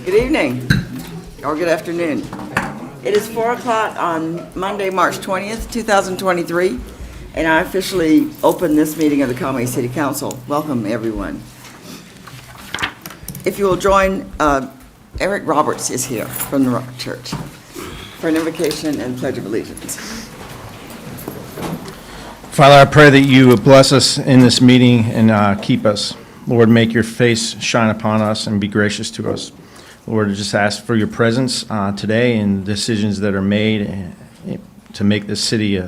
Good evening, or good afternoon. It is 4 o'clock on Monday, March 20th, 2023, and I officially open this meeting of the Conway City Council. Welcome, everyone. If you will join, Eric Roberts is here from the Rock Church for an invocation and pledge of allegiance. Father, I pray that you bless us in this meeting and keep us. Lord, make your face shine upon us and be gracious to us. Lord, I just ask for your presence today and decisions that are made to make this city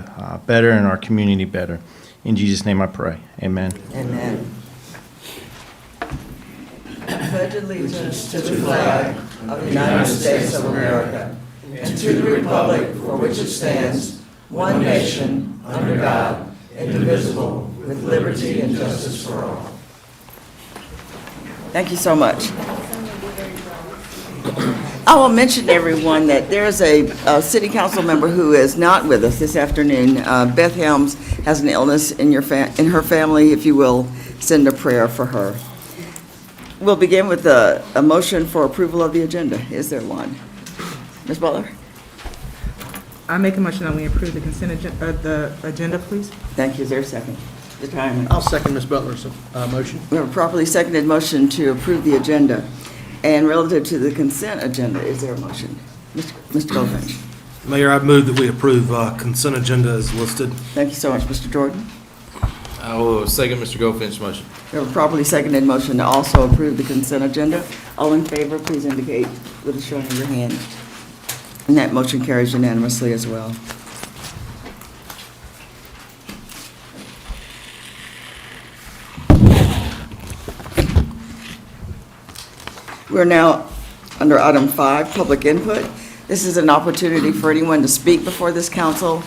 better and our community better. In Jesus' name I pray. Amen. Amen. Pledge allegiance to the flag of the United States of America and to the republic for which it stands, one nation, under God, indivisible, with liberty and justice for all. Thank you so much. I will mention to everyone that there is a city council member who is not with us this afternoon. Beth Helms has an illness in her family. If you will, send a prayer for her. We'll begin with a motion for approval of the agenda. Is there one? Ms. Butler? I make a motion that we approve the consent agenda, please. Thank you. Is there a second? Mr. Hyman? I'll second Ms. Butler's motion. We have a properly seconded motion to approve the agenda. And relative to the consent agenda, is there a motion? Mr. Goldfinch? Mayor, I move that we approve consent agenda as listed. Thank you so much. Mr. Jordan? I will second Mr. Goldfinch's motion. We have a properly seconded motion to also approve the consent agenda. All in favor, please indicate with a showing of your hand. And that motion carries unanimously as well. We're now under item 5, public input. This is an opportunity for anyone to speak before this council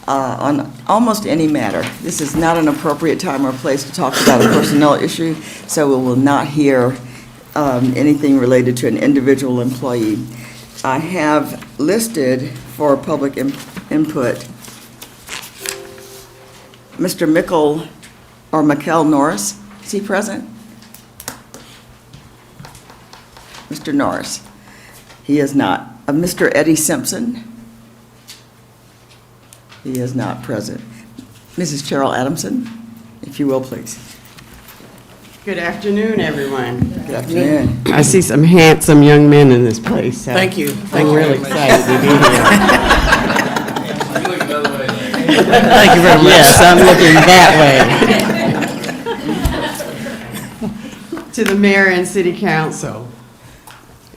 on almost any matter. This is not an appropriate time or place to talk about a personnel issue, so we will not hear anything related to an individual employee. I have listed for public input Mr. Mickle or Mikkel Norris. Is he present? Mr. Norris. He is not. Mr. Eddie Simpson. He is not present. Mrs. Cheryl Adamson, if you will, please. Good afternoon, everyone. Good afternoon. I see some handsome young men in this place. So Thank you. I'm really excited to be here. You look another way there. Thank you very much. Yes, I'm looking that way. To the mayor and city council.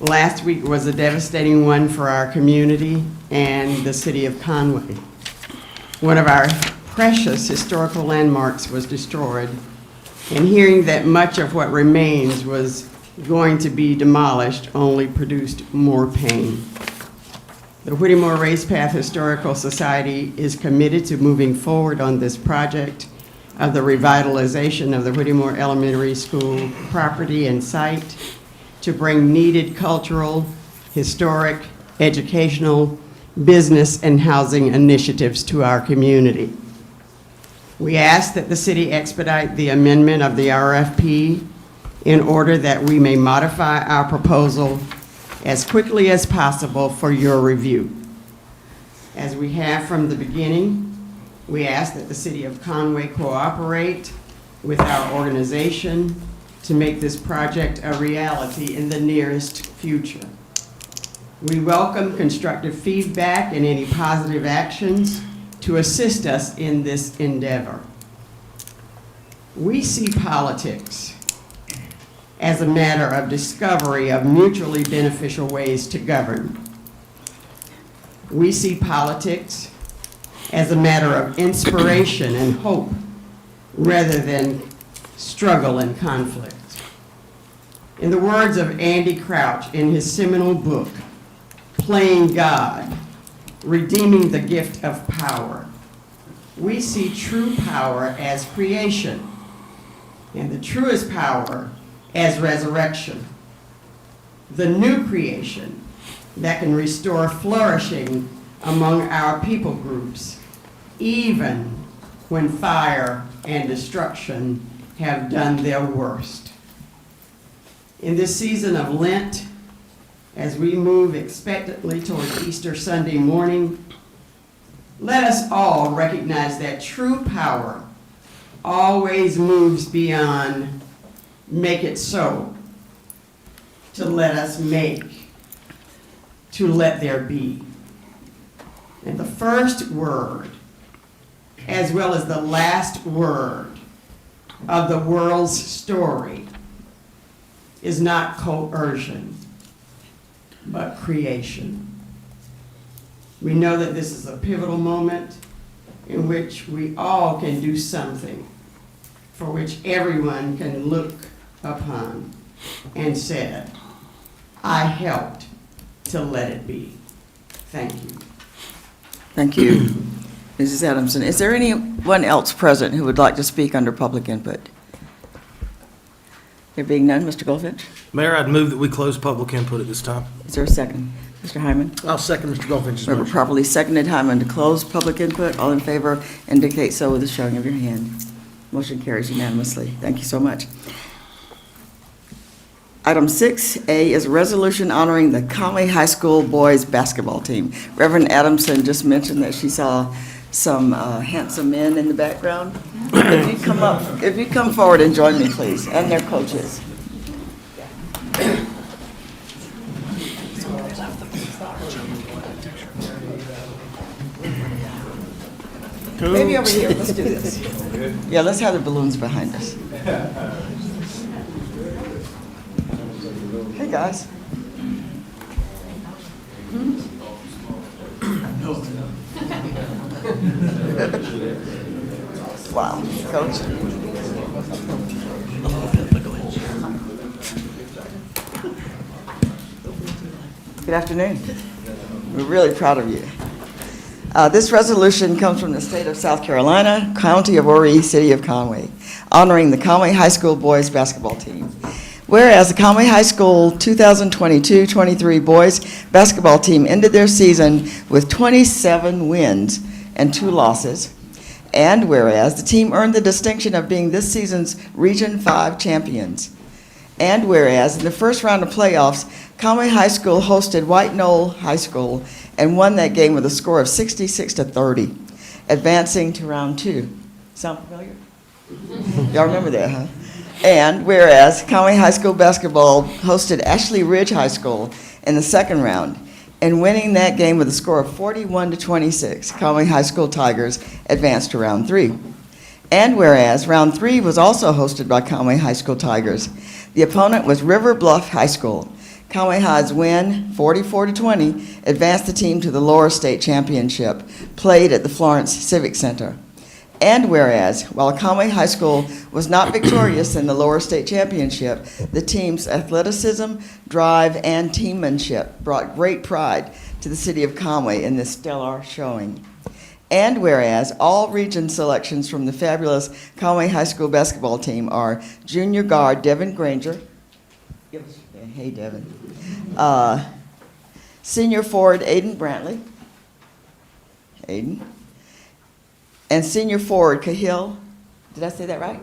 Last week was a devastating one for our community and the city of Conway. One of our precious historical landmarks was destroyed, and hearing that much of what remains was going to be demolished only produced more pain. The Whittemore Race Path Historical Society is committed to moving forward on this project of the revitalization of the Whittemore Elementary School property and site to bring needed cultural, historic, educational, business, and housing initiatives to our community. We ask that the city expedite the amendment of the RFP in order that we may modify our proposal as quickly as possible for your review. As we have from the beginning, we ask that the city of Conway cooperate with our organization to make this project a reality in the nearest future. We welcome constructive feedback and any positive actions to assist us in this endeavor. We see politics as a matter of discovery of mutually beneficial ways to govern. We see politics as a matter of inspiration and hope rather than struggle and conflict. In the words of Andy Crouch in his seminal book, Playing God, Redeeming the Gift of Power, we see true power as creation, and the truest power as resurrection. The new creation that can restore flourishing among our people groups, even when fire and destruction have done their worst. In this season of Lent, as we move expectantly toward Easter Sunday morning, let us all recognize that true power always moves beyond make it so, to let us make, to let there be. And the first word, as well as the last word of the world's story, is not coercion, but creation. We know that this is a pivotal moment in which we all can do something for which everyone can look upon and said, I helped to let it be. Thank you. Thank you, Mrs. Adamson. Is there anyone else present who would like to speak under public input? There being none, Mr. Goldfinch? Mayor, I'd move that we close public input at this time. Is there a second? Mr. Hyman? I'll second Mr. Goldfinch's We have a motion. properly seconded Hyman to close public input. All in favor indicate so with a showing of your hand. Motion carries unanimously. Thank you so much. Item 6A is a resolution honoring the Conway High School boys basketball team. Reverend Adamson just mentioned that she saw some handsome men in the background. If you come forward and join me, please, and their coaches. Maybe over here, let's do this. Yeah, let's have the balloons behind us. Hey, guys. Wow, Coach. Good afternoon. We're really proud of you. This resolution comes from the state of South Carolina, county of Horry, city of Conway, honoring the Conway High School boys basketball team. Whereas the Conway High School 2022-23 boys basketball team ended their season with 27 wins and 2 losses, and whereas the team earned the distinction of being this season's Region 5 champions, and whereas in the first round of playoffs, Conway High School hosted White Knoll High School and won that game with a score of 66-30, advancing to round 2. Sound familiar? Y'all remember that, huh? And whereas Conway High School basketball hosted Ashley Ridge High School in the second round and winning that game with a score of 41-26, Conway High School Tigers advanced to round 3. And whereas round 3 was also hosted by Conway High School Tigers, the opponent was River Bluff High School. Conway High's win, 44-20, advanced the team to the lower state championship, played at the Florence Civic Center. And whereas, while Conway High School was not victorious in the lower state championship, the team's athleticism, drive, and teammanship brought great pride to the city of Conway in this stellar showing. And whereas, all region selections from the fabulous Conway High School basketball team are junior guard Devin Granger, hey Devin, senior forward Aiden Brantley, and senior forward Khalil, did I say that right?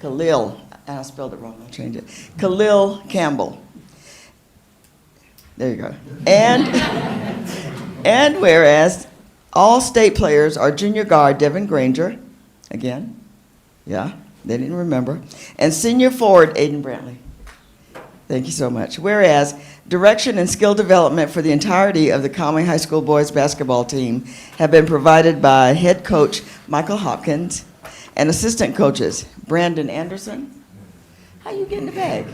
Khalil, and I spelled it wrong, I'll change it. Khalil Campbell. There you go. And whereas all state players are junior guard Devin Granger, again, yeah, they didn't remember, and senior forward Aiden Brantley. Thank you so much. Whereas direction and skill development for the entirety of the Conway High School boys basketball team have been provided by head coach Michael Hopkins and assistant coaches Brandon Anderson. How you getting the bag?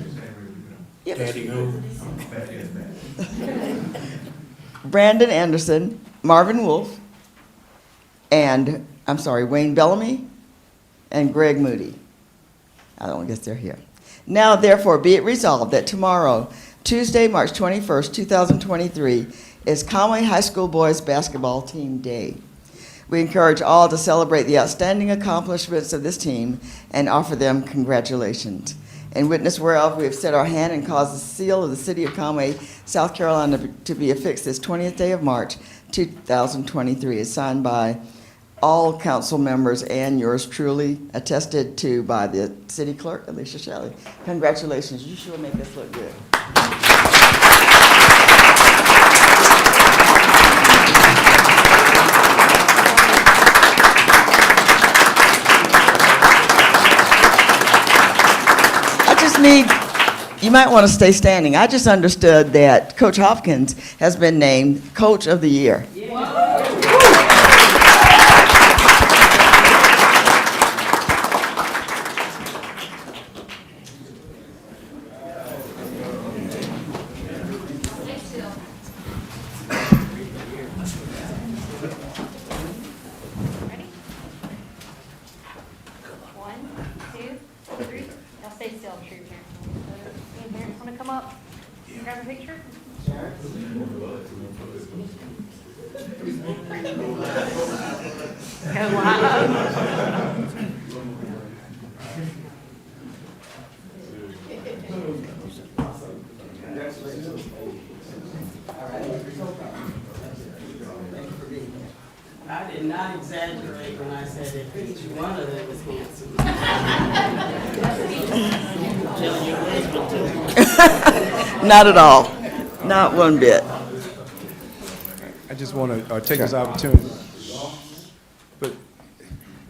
Brandon Anderson, Marvin Wolf, and Wayne Bellamy and Greg Moody. I don't guess they're here. Now therefore be it resolved that tomorrow, Tuesday, March 21st, 2023, is Conway High School Boys Basketball Team Day. We encourage all to celebrate the outstanding accomplishments of this team and offer them congratulations. In witness whereof, we have set our hand and caused the seal of the city of Conway, South Carolina, to be affixed this 20th day of March, 2023, is signed by all council members and yours truly, attested to by the city clerk, Alicia Shelley. Congratulations, you sure make us look good. You might want to stay standing. I just understood that Coach Hopkins has been named Coach of the Year. Stay still, I'm sure your parents will. Any parents want to come up and grab a picture? Go line up. I did not exaggerate when I said that each one of them is handsome. Not at all. Not one bit. I just want to take this opportunity, but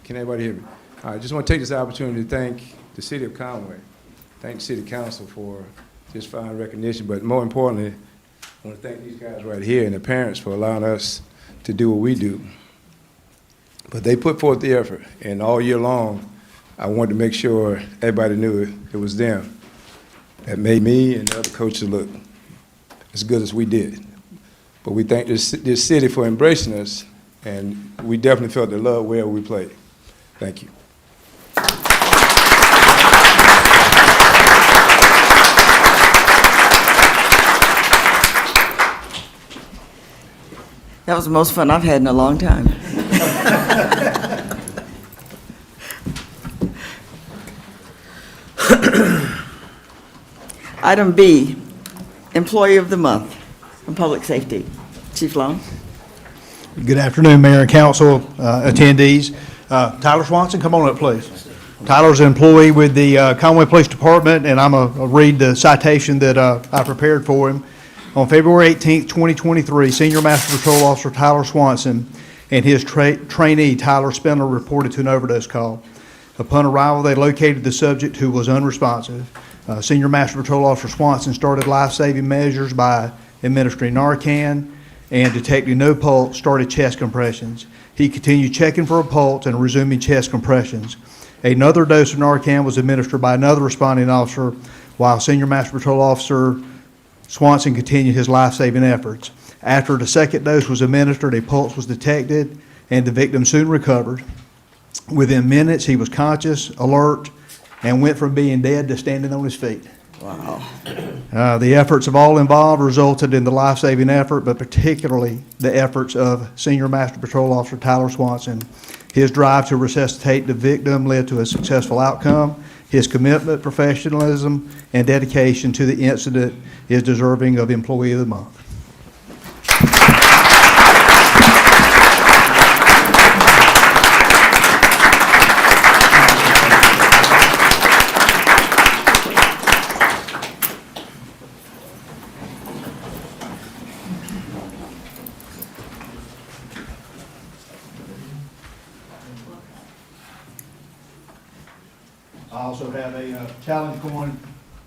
can everybody hear me? I just want to take this opportunity to thank the city of Conway, thank the city council for this fine recognition, but more importantly, I want to thank these guys right here and the parents for allowing us to do what we do. But they put forth the effort, and all year long, I wanted to make sure everybody knew it was them that made me and the other coaches look as good as we did. But we thank this city for embracing us, and we definitely felt the love wherever we played. Thank you. That was the most fun I've had in a long time. Item B, Employee of the Month from Public Safety. Chief Long. Good afternoon, Mayor and Council, attendees. Tyler Swanson, come on up, please. Tyler's an employee with the Conway Police Department, and I'm going to read the citation that I prepared for him. On February 18th, 2023, Senior Master Patrol Officer Tyler Swanson and his trainee, Tyler Spindler, reported to an overdose call. Upon arrival, they located the subject, who was unresponsive. Senior Master Patrol Officer Swanson started life-saving measures by administering Narcan, and detecting no pulse, started chest compressions. He continued checking for a pulse and resuming chest compressions. Another dose of Narcan was administered by another responding officer, while Senior Master Patrol Officer Swanson continued his life-saving efforts. After the second dose was administered, a pulse was detected, and the victim soon recovered. Within minutes, he was conscious, alert, and went from being dead to standing on his feet. Wow. The efforts of all involved resulted in the life-saving effort, but particularly the efforts of Senior Master Patrol Officer Tyler Swanson. His drive to resuscitate the victim led to a successful outcome. His commitment, professionalism, and dedication to the incident is deserving of Employee of the Month. I also have a challenge coin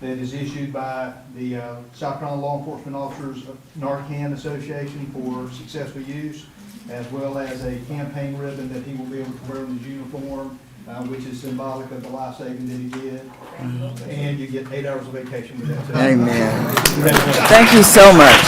that is issued by the South Carolina Law Enforcement Officers Narcan Association for successful use, as well as a campaign ribbon that he will be able to wear in his uniform, which is symbolic of the life-saving that he did. And you get 8 hours of vacation with that. Amen. Thank you so much.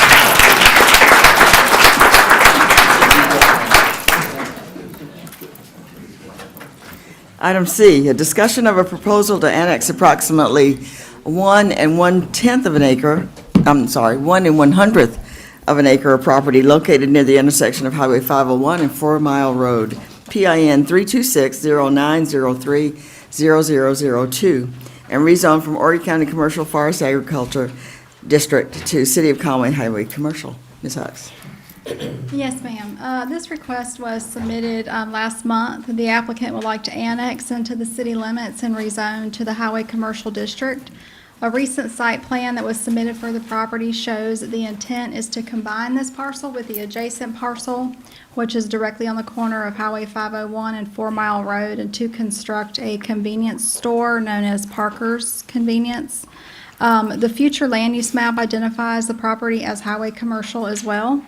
Item C, a discussion of a proposal to annex approximately 1 1/10 of an acre, 1 1/100th of an acre of property located near the intersection of Highway 501 and 4 Mile Road, PIN 326-0903-0002, and rezone from Horry County Commercial Forest Agriculture District to City of Conway Highway Commercial. Ms. Hux. Yes, ma'am. This request was submitted last month. The applicant would like to annex into the city limits and rezone to the Highway Commercial District. A recent site plan that was submitted for the property shows that the intent is to combine this parcel with the adjacent parcel, which is directly on the corner of Highway 501 and 4 Mile Road, and to construct a convenience store known as Parker's Convenience. The future land use map identifies the property as highway commercial as well.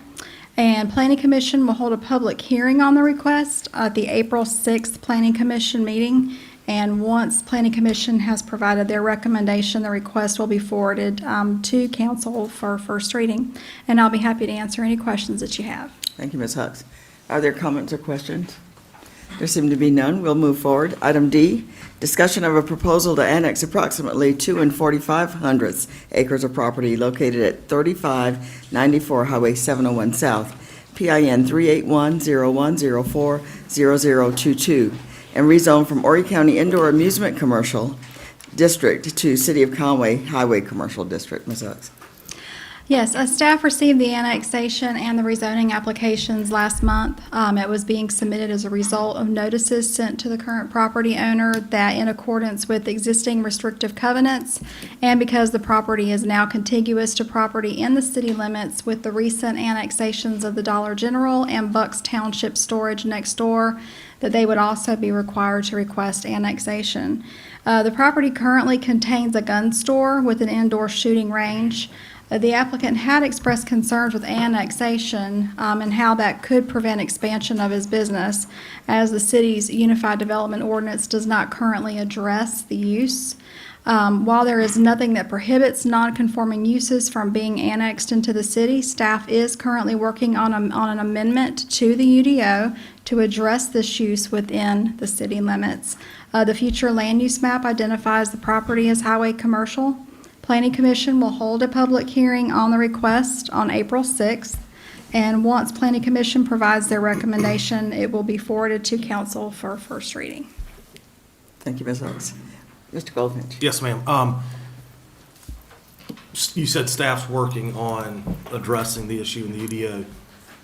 And Planning Commission will hold a public hearing on the request at the April 6th Planning Commission meeting. And once Planning Commission has provided their recommendation, the request will be forwarded to council for first reading. And I'll be happy to answer any questions that you have. Thank you, Ms. Hux. Are there comments or questions? There seem to be none. We'll move forward. Item D, discussion of a proposal to annex approximately 2 45/100 acres of property located at 3594 Highway 701 South, PIN 381-0104-0022, and rezone from Horry County Indoor Amusement Commercial District to City of Conway Highway Commercial District. Ms. Hux. Yes, staff received the annexation and the rezoning applications last month. It was being submitted as a result of notices sent to the current property owner that in accordance with existing restrictive covenants, and because the property is now contiguous to property in the city limits with the recent annexations of the Dollar General and Bucks Township Storage next door, that they would also be required to request annexation. The property currently contains a gun store with an indoor shooting range. The applicant had expressed concerns with annexation and how that could prevent expansion of his business, as the city's Unified Development Ordinance does not currently address the use. While there is nothing that prohibits non-conforming uses from being annexed into the city, staff is currently working on an amendment to the UDO to address this use within the city limits. The future land use map identifies the property as highway commercial. Planning Commission will hold a public hearing on the request on April 6th, and once Planning Commission provides their recommendation, it will be forwarded to council for first reading. Thank you, Ms. Hux. Mr. Goldfinch. Yes, ma'am. You said staff's working on addressing the issue in the UDO,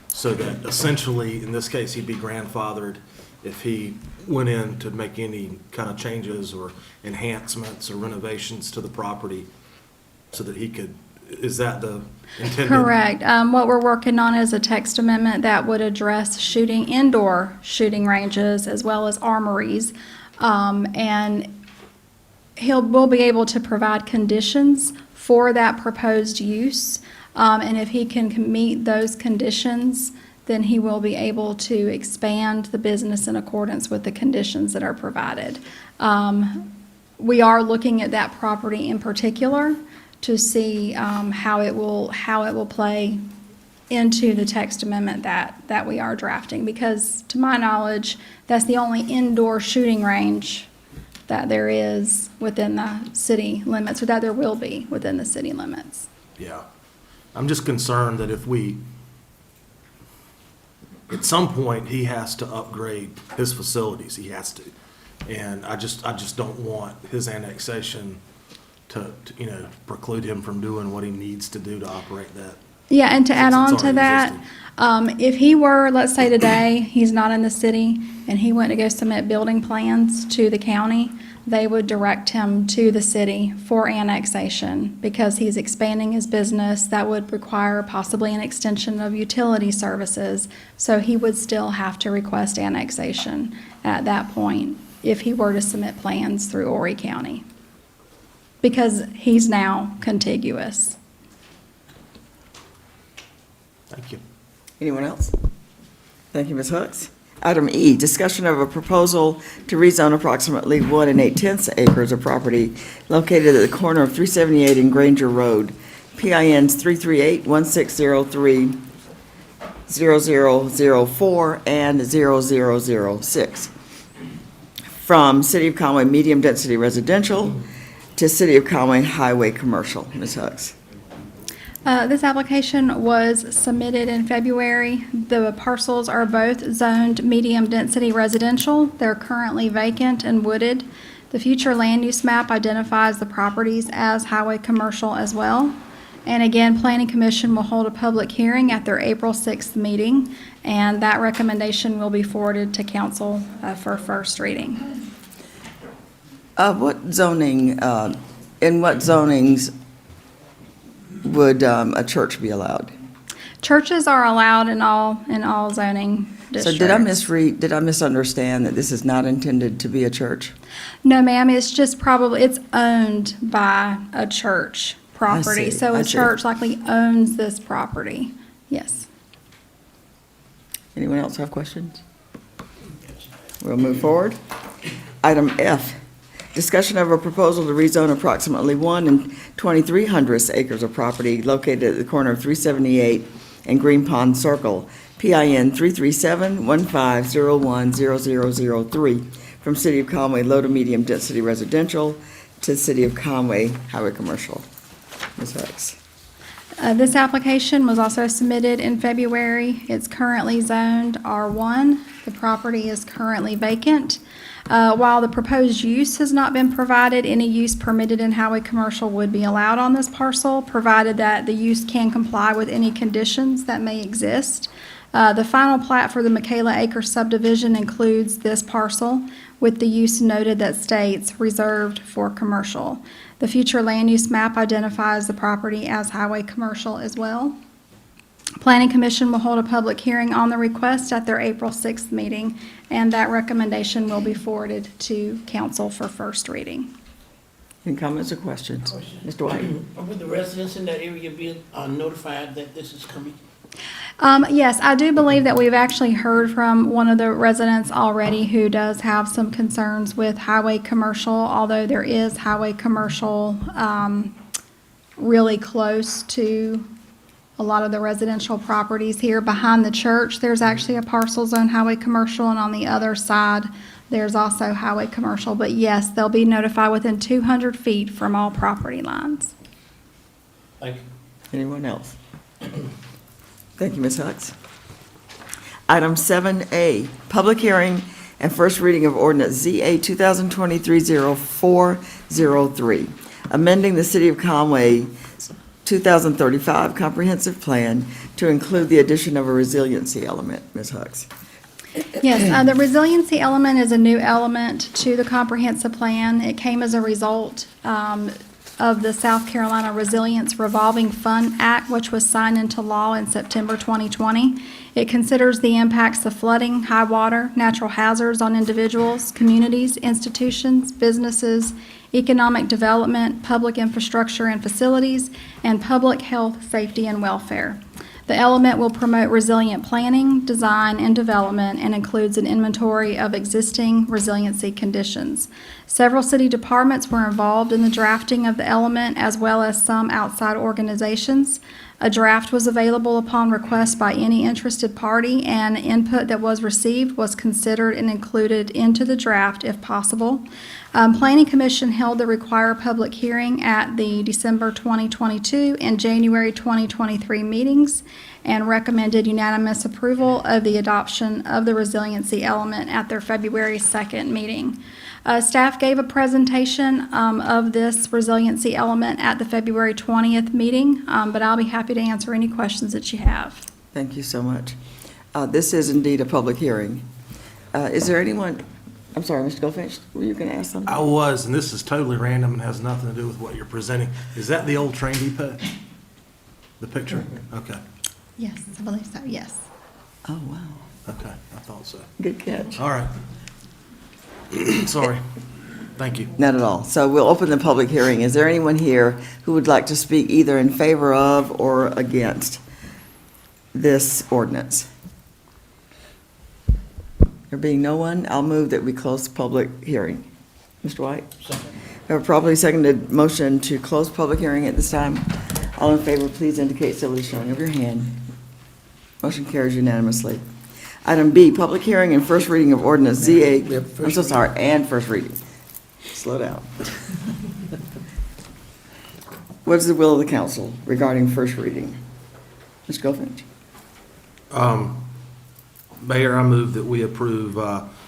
so that essentially, in this case, he'd be grandfathered if he went in to make any kind of changes or enhancements or renovations to the property, so that he could, is that the intended? Correct. What we're working on is a text amendment that would address indoor shooting ranges as well as armories. And we'll be able to provide conditions for that proposed use. And if he can meet those conditions, then he will be able to expand the business in accordance with the conditions that are provided. We are looking at that property in particular to see how it will play into the text amendment that we are drafting, because to my knowledge, that's the only indoor shooting range that there is within the city limits, or that there will be within the city limits. Yeah. I'm just concerned that if at some point, he has to upgrade his facilities, he has to. And I just don't want his annexation to preclude him from doing what he needs to do to operate that. Yeah, and to add Since on it's to already that, if he were, let's say today, he's not in the city, and he went to go submit building plans to the county, they would direct him to the city for annexation, because he's expanding his business. That would require possibly an extension of utility services, so he would still have to request annexation at that point if he were to submit plans through Horry County, because he's now contiguous. Thank you. Anyone else? Thank you, Ms. Hux. Item E, discussion of a proposal to rezone approximately 1 8/10 acres of property located at the corner of 378 and Granger Road, PINs 338-1603-0004 and 0006, from City of Conway Medium Density Residential to City of Conway Highway Commercial. Ms. Hooks. This application was submitted in February. The parcels are both zoned medium-density residential. They're currently vacant and wooded. The future land use map identifies the properties as highway commercial as well. And again, Planning Commission will hold a public hearing at their April 6th meeting, and that recommendation will be forwarded to council for first reading. What zoning, in what zonings would a church be allowed? Churches are allowed in all zoning districts. So did I misunderstand that this is not intended to be a church? No, ma'am, it's just it's owned by a church property. see, So I a see. church likely owns this property, yes. Anyone else have questions? We'll move forward. Item F, discussion of a proposal to rezone approximately 1 2/2300 acres of property located at the corner of 378 and Green Pond Circle, PIN 337-1501-0003, from City of Conway low to medium density residential to City of Conway highway commercial. Ms. Hooks. This application was also submitted in February. It's currently zoned R1. The property is currently vacant. While the proposed use has not been provided, any use permitted in highway commercial would be allowed on this parcel, provided that the use can comply with any conditions that may exist. The final plat for the Michaela Acres subdivision includes this parcel, with the use noted that states reserved for commercial. The future land use map identifies the property as highway commercial as well. Planning Commission will hold a public hearing on the request at their April 6th meeting, and that recommendation will be forwarded to council for first reading. Any comments or questions? Mr. White? Would the residents in that area be notified that this is coming? Yes, I do believe that we've actually heard from one of the residents already who does have some concerns with highway commercial, although there is highway commercial really close to a lot of the residential properties here. Behind the church, there's actually a parcel zone highway commercial, and on the other side, there's also highway commercial. But yes, they'll be notified within 200 feet from all property lines. Thank you. Anyone else? Thank you, Ms. Hux. Item 7A, public hearing and first reading of ordinance ZA 2023-0403, amending the City of Conway 2035 comprehensive plan to include the addition of a resiliency element. Ms. Hux. Yes, the resiliency element is a new element to the comprehensive plan. It came as a result of the South Carolina Resilience Revolving Fund Act, which was signed into law in September 2020. It considers the impacts of flooding, high water, natural hazards on individuals, communities, institutions, businesses, economic development, public infrastructure and facilities, and public health, safety, and welfare. The element will promote resilient planning, design, and development, and includes an inventory of existing resiliency conditions. Several city departments were involved in the drafting of the element, as well as some outside organizations. A draft was available upon request by any interested party, and input that was received was considered and included into the draft if possible. Planning Commission held the required public hearing at the December 2022 and January 2023 meetings, and recommended unanimous approval of the adoption of the resiliency element at their February 2nd meeting. Staff gave a presentation of this resiliency element at the February 20th meeting, but I'll be happy to answer any questions that you have. Thank you so much. This is indeed a public hearing. Is there anyone, I'm sorry, Mr. Goldfinch, were you going to ask something? I was, and this is totally random and has nothing to do with what you're presenting. Is that the old train depot? The picture? Okay, Yes, I believe so, yes. Oh, wow. okay, I thought so. Good catch. All right. Sorry. Thank you. Not at all. So we'll open the public hearing. Is there anyone here who would like to speak either in favor of or against this ordinance? There being no one, I'll move that we close the public hearing. Mr. White? Second. We have a properly seconded motion to close public hearing at this time. All in favor, please indicate so with the showing of your hand. Motion carries unanimously. Item B, public hearing and first reading of ordinance ZA, We have I'm first so reading. sorry, and first reading. Slow down. What is the will of the council regarding first reading? Ms. Goldfinch? Mayor, I move that we approve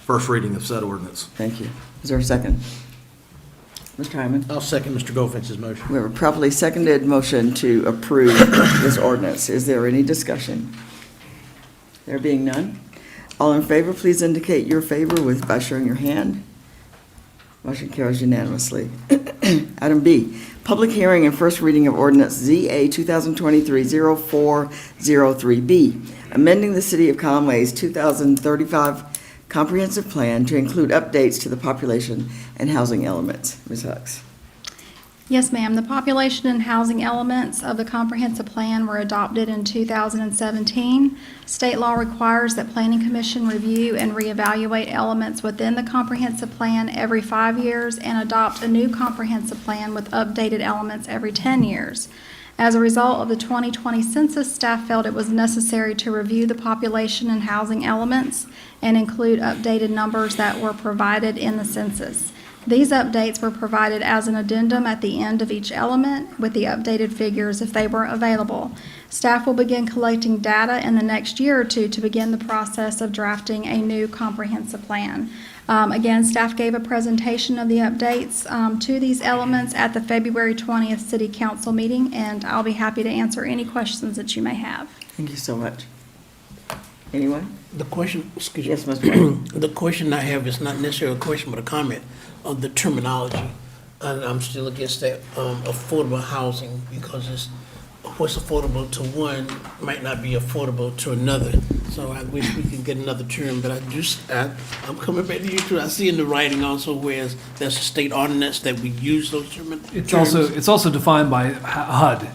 first reading of said ordinance. Thank you. Is there a second? Mr. Hyman? I'll second Mr. Goldfinch's motion. We have a properly seconded motion to approve this ordinance. Is there any discussion? There being none, all in favor, please indicate your favor by showing your hand. Motion carries unanimously. Item B, public hearing and first reading of ordinance ZA 2023-0403B, amending the City of Conway's 2035 comprehensive plan to include updates to the population and housing elements. Ms. Hux? Yes, ma'am. The population and housing elements of the comprehensive plan were adopted in 2017. State law requires that Planning Commission review and reevaluate elements within the comprehensive plan every 5 years and adopt a new comprehensive plan with updated elements every 10 years. As a result of the 2020 census, staff felt it was necessary to review the population and housing elements and include updated numbers that were provided in the census. These updates were provided as an addendum at the end of each element with the updated figures if they were available. Staff will begin collecting data in the next year or two to begin the process of drafting a new comprehensive plan. Again, staff gave a presentation of the updates to these elements at the February 20th City Council meeting, and I'll be happy to answer any questions that you may have. Thank you so much. Anyone? The question, excuse me. Yes, Mr. White. The question I have is not necessarily a question, but a comment on the terminology. And I'm still against that affordable housing because it's what's affordable to one might not be affordable to another. So I wish we could get another term, but I'm coming back to you too. I see in the writing also where there's a state ordinance that we use those terms. It's also defined by HUD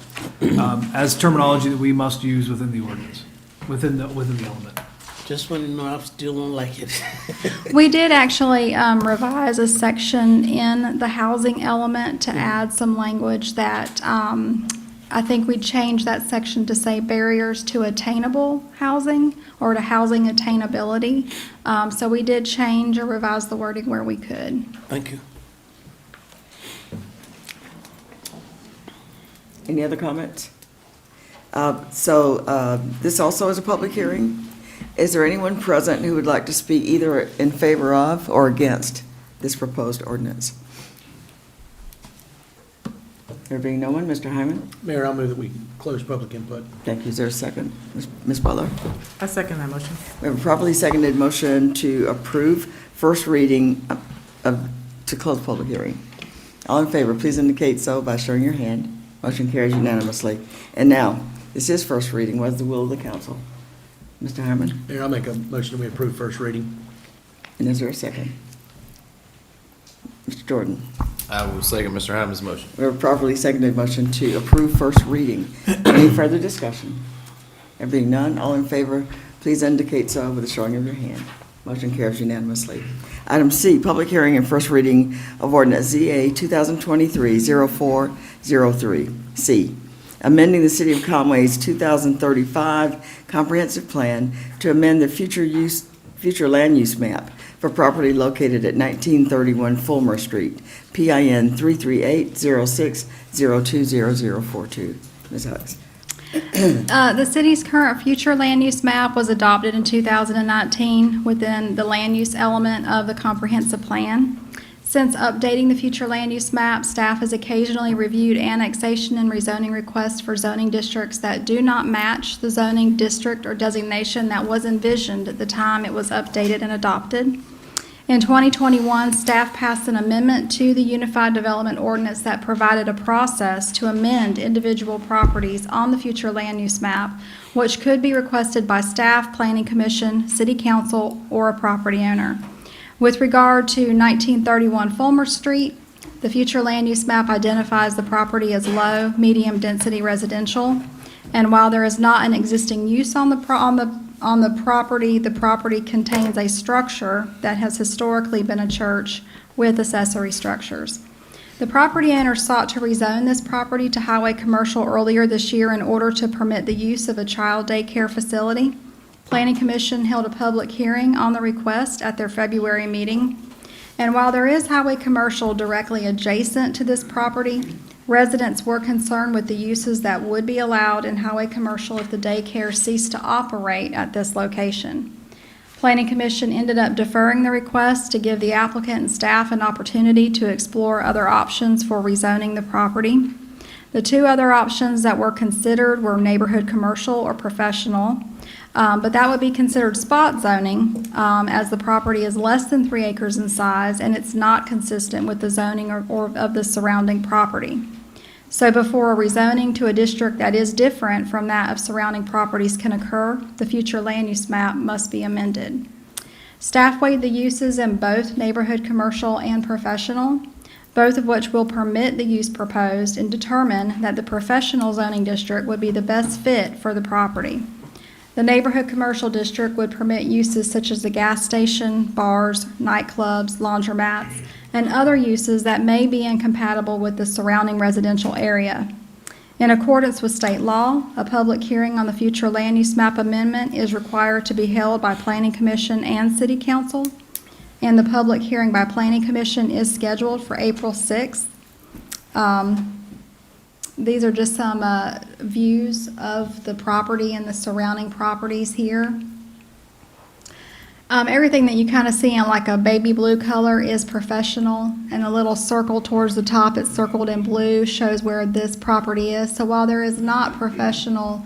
as terminology that we must use within the ordinance, within the element. Just want to know, I still don't like it. We did actually revise a section in the housing element to add some language that I think we changed that section to say barriers to attainable housing or to housing attainability. So we did change or revise the wording where we could. Thank you. Any other comments? This also is a public hearing. Is there anyone present who would like to speak either in favor of or against this proposed ordinance? There being no one, Mr. Hyman? Mayor, I'll move that we close public input. Thank you. Is there a second? Ms. Butler? I second that motion. We have a properly seconded motion to approve first reading to close public hearing. All in favor, please indicate so by showing your hand. Motion carries unanimously. And now, this is first reading. What is the will of the council? Mr. Hyman? Mayor, I'll make a motion that we approve first reading. And is there a second? Mr. Jordan? I will second Mr. Hyman's motion. We have a properly seconded motion to approve first reading. Any further discussion? There being none, all in favor, please indicate so with a showing of your hand. Motion carries unanimously. Item C, public hearing and first reading of ordinance ZA 2023-0403. C, amending the City of Conway's 2035 comprehensive plan to amend the future land use map for property located at 1931 Fulmer Street, PIN 33806020042. Ms. Hux. The city's current future land use map was adopted in 2019 within the land use element of the comprehensive plan. Since updating the future land use map, staff has occasionally reviewed annexation and rezoning requests for zoning districts that do not match the zoning district or designation that was envisioned at the time it was updated and adopted. In 2021, staff passed an amendment to the Unified Development Ordinance that provided a process to amend individual properties on the future land use map, which could be requested by staff, planning commission, city council, or a property owner. With regard to 1931 Fulmer Street, the future land use map identifies the property as low, medium-density residential. And while there is not an existing use on the property contains a structure that has historically been a church with accessory structures. The property owner sought to rezone this property to highway commercial earlier this year in order to permit the use of a child daycare facility. Planning Commission held a public hearing on the request at their February meeting. And while there is highway commercial directly adjacent to this property, residents were concerned with the uses that would be allowed in highway commercial if the daycare ceased to operate at this location. Planning Commission ended up deferring the request to give the applicant and staff an opportunity to explore other options for rezoning the property. The two other options that were considered were neighborhood commercial or professional, but that would be considered spot zoning as the property is less than 3 acres in size and it's not consistent with the zoning or of the surrounding property. So before a rezoning to a district that is different from that of surrounding properties can occur, the future land use map must be amended. Staff weighed the uses in both neighborhood commercial and professional, both of which will permit the use proposed, and determine that the professional zoning district would be the best fit for the property. The neighborhood commercial district would permit uses such as the gas station, bars, nightclubs, laundromats, and other uses that may be incompatible with the surrounding residential area. In accordance with state law, a public hearing on the future land use map amendment is required to be held by Planning Commission and City Council, and the public hearing by Planning Commission is scheduled for April 6th. These are just some views of the property and the surrounding properties here. Everything that you kind of see in like a baby blue color is professional, and the little circle towards the top, it's circled in blue, shows where this property is. So while there is not professional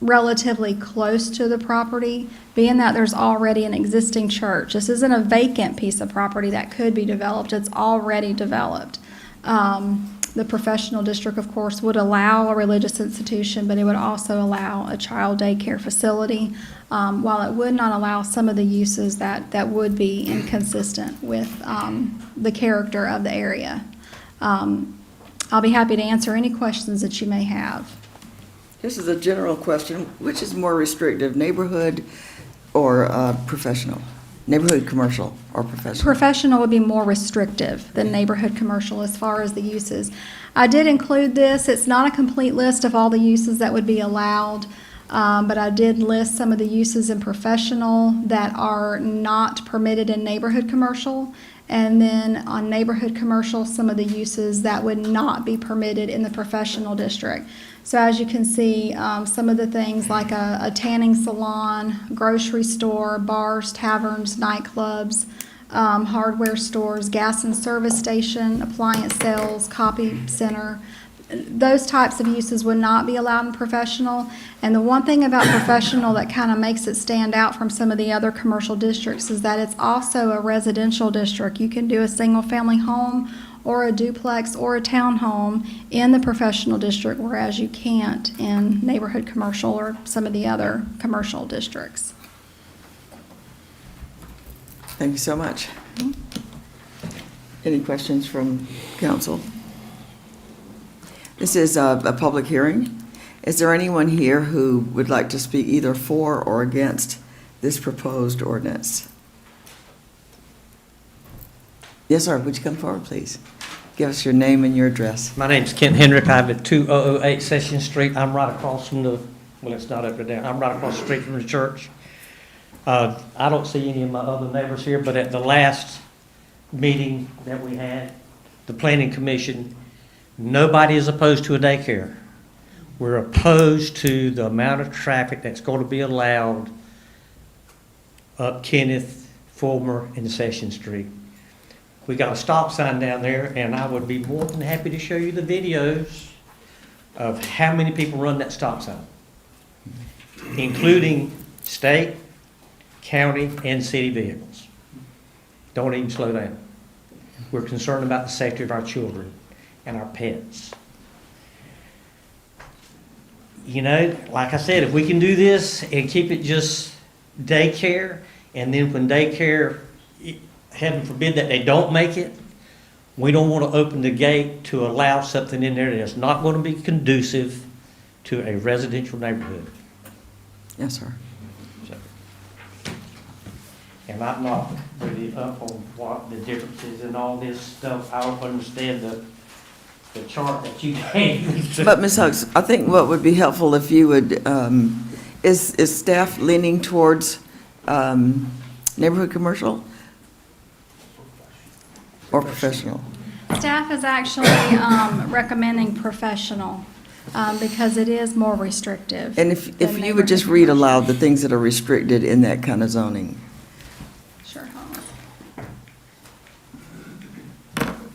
relatively close to the property, being that there's already an existing church, this isn't a vacant piece of property that could be developed, it's already developed. The professional district, of course, would allow a religious institution, but it would also allow a child daycare facility, while it would not allow some of the uses that would be inconsistent with the character of the area. I'll be happy to answer any questions that you may have. This is a general question. Which is more restrictive, neighborhood or professional? Neighborhood commercial or professional? Professional would be more restrictive than neighborhood commercial as far as the uses. I did include this. It's not a complete list of all the uses that would be allowed, but I did list some of the uses in professional that are not permitted in neighborhood commercial. And then on neighborhood commercial, some of the uses that would not be permitted in the professional district. So as you can see, some of the things like a tanning salon, grocery store, bars, taverns, nightclubs, hardware stores, gas and service station, appliance sales, copy center, those types of uses would not be allowed in professional. And the one thing about professional that kind of makes it stand out from some of the other commercial districts is that it's also a residential district. You can do a single-family home or a duplex or a townhome in the professional district, whereas you can't in neighborhood commercial or some of the other commercial districts. Thank you so much. Any questions from council? This is a public hearing. Is there anyone here who would like to speak either for or against this proposed ordinance? Yes, sir. Would you come forward, please? Give us your name and your address. My name's Kent Hendrick. I live at 2008 Session Street. I'm right across from the, well, it's not up or down. I'm right across the street from the church. I don't see any of my other neighbors here, but at the last meeting that we had, the Planning Commission, nobody is opposed to a daycare. We're opposed to the amount of traffic that's going to be allowed up Kenneth, Fulmer, and Session Street. We got a stop sign down there, and I would be more than happy to show you the videos of how many people run that stop sign, including state, county, and city vehicles. Don't even slow down. We're concerned about the safety of our children and our pets. You know, like I said, if we can do this and keep it just daycare, and then when daycare, heaven forbid that they don't make it, we don't want to open the gate to allow something in there that's not going to be conducive to a residential neighborhood. Yes, sir. And I'm not really up on what the differences in all this stuff. I don't understand the chart that you gave. But Ms. Hooks, I think what would be helpful if you would Is staff leaning towards neighborhood commercial or professional? Staff is actually recommending professional because it is more restrictive. And if than you would just neighborhood read commercial. aloud the things that are restricted in that kind of zoning. Sure, hold on.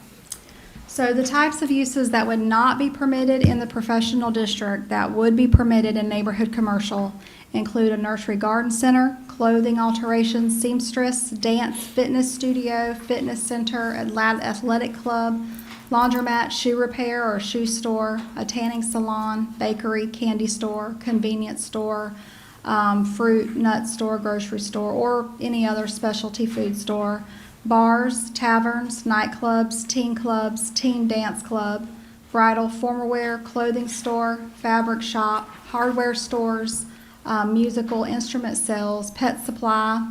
So the types of uses that would not be permitted in the professional district that would be permitted in neighborhood commercial include a nursery garden center, clothing alterations, seamstress, dance, fitness studio, fitness center, athletic club, laundromat, shoe repair or shoe store, a tanning salon, bakery, candy store, convenience store, fruit, nut store, grocery store, or any other specialty food store, bars, taverns, nightclubs, teen dance club, bridal, formal wear, clothing store, fabric shop, hardware stores, musical instrument sales, pet supply,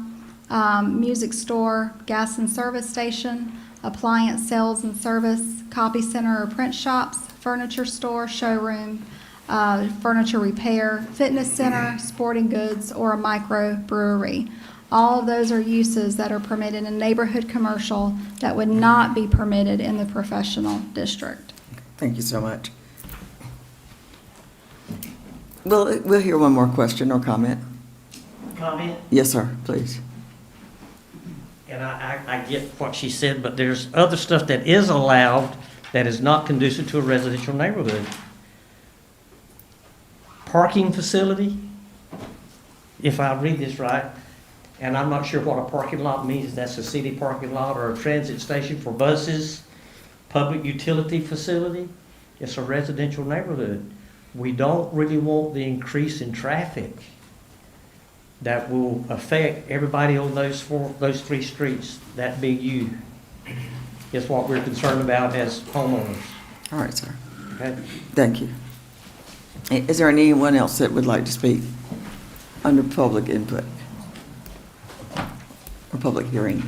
music store, gas and service station, appliance sales and service, copy center or print shops, furniture store, showroom, furniture repair, fitness center, sporting goods, or a microbrewery. All of those are uses that are permitted in neighborhood commercial that would not be permitted in the professional district. Thank you so much. We'll hear one more question or comment. Comment? Yes, sir, please. And I get what she said, but there's other stuff that is allowed that is not conducive to a residential neighborhood. Parking facility, if I read this right, and I'm not sure what a parking lot means, that's a city parking lot or a transit station for buses, public utility facility, it's a residential neighborhood. We don't really want the increase in traffic that will affect everybody on those three streets, that big U, is what we're concerned about as homeowners. All right, sir. Okay? Thank you. Is there anyone else that would like to speak under public input or public hearing?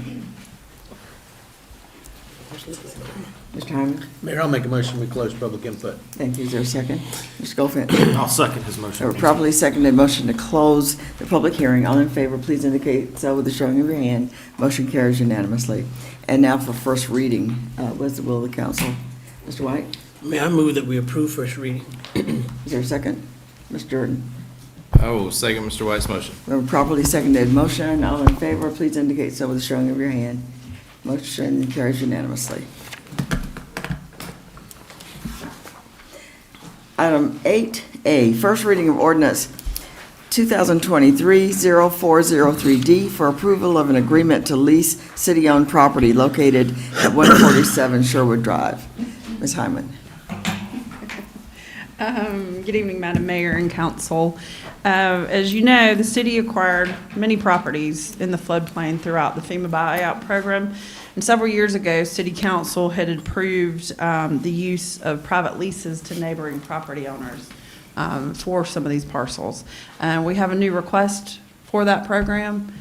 Mr. Hyman? Mayor, I'll make a motion, we close public input. Thank you. Is there a second? Mr. Goldfinch? I'll second his motion. A properly seconded motion to close the public hearing. All in favor, please indicate so with the showing of your hand. Motion carries unanimously. And now for first reading, what's the will of the council? Mr. White? May I move that we approve first reading? Is there a second? Mr. Jordan? I will second Mr. White's motion. We have a properly seconded motion. All in favor, please indicate so with the showing of your hand. Motion carries unanimously. Item 8A, first reading of ordinance 2023-0403D for approval of an agreement to lease city-owned property located at 147 Sherwood Drive. Ms. Hyman. Good evening, Madam Mayor and Council. As you know, the city acquired many properties in the floodplain throughout the FEMA buyout program. And several years ago, City Council had approved the use of private leases to neighboring property owners for some of these parcels. We have a new request for that program.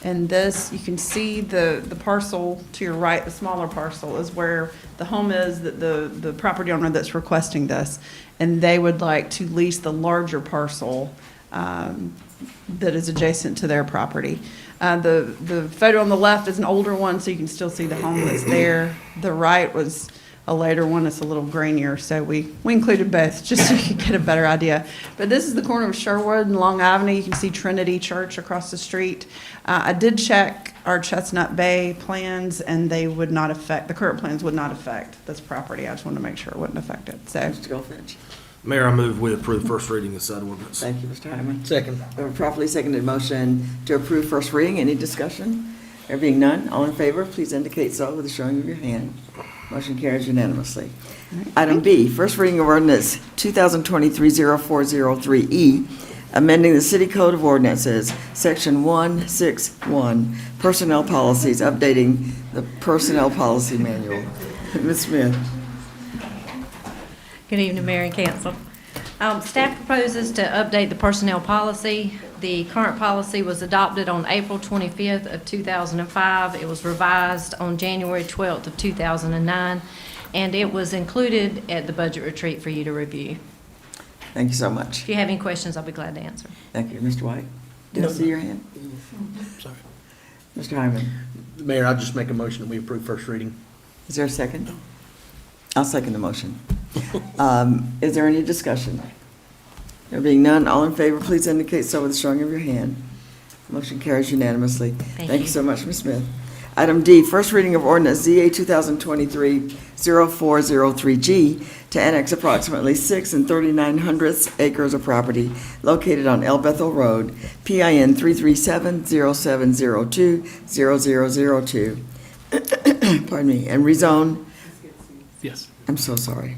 And this, you can see the parcel to your right, the smaller parcel, is where the home is, that the property owner that's requesting this. And they would like to lease the larger parcel that is adjacent to their property. The photo on the left is an older one, so you can still see the home that's there. The right was a later one, it's a little grainier, so we included both just so you could get a better idea. But this is the corner of Sherwood and Long Avenue. You can see Trinity Church across the street. I did check our Chestnut Bay plans, and they would not affect, the current plans would not affect this property. I just wanted to make sure it wouldn't affect it, so. Mr. Goldfinch. Mayor, I move we approve first reading of said ordinance. Thank you, Mr. Hyman. Second. We have a properly seconded motion to approve first reading. Any discussion? There being none, all in favor, please indicate so with the showing of your hand. Motion carries unanimously. Item B, first reading of ordinance 2023-0403E, amending the City Code of Ordinances, Section 161, Personnel Policies, updating the Personnel Policy Manual. Ms. Smith. Good evening, Mayor and Council. Staff proposes to update the personnel policy. The current policy was adopted on April 25th of 2005. It was revised on January 12th of 2009, and it was included at the budget retreat for you to review. Thank you so much. If you have any questions, I'll be glad to answer. Thank you. Mr. White? Did I No. see your hand? Sorry. Mr. Hyman? Mayor, I'll just make a motion that we approve first reading. Is there a second? I'll second the motion. Is there any discussion? There being none, all in favor, please indicate so with the showing of your hand. Motion carries unanimously. Thank you you. so much, Ms. Smith. Item D, first reading of ordinance ZA 2023-0403G to annex approximately 6 39/100 acres of property located on El Bethel Road, PIN 337-0702-0002. Pardon me, and rezone. Yes. I'm so sorry.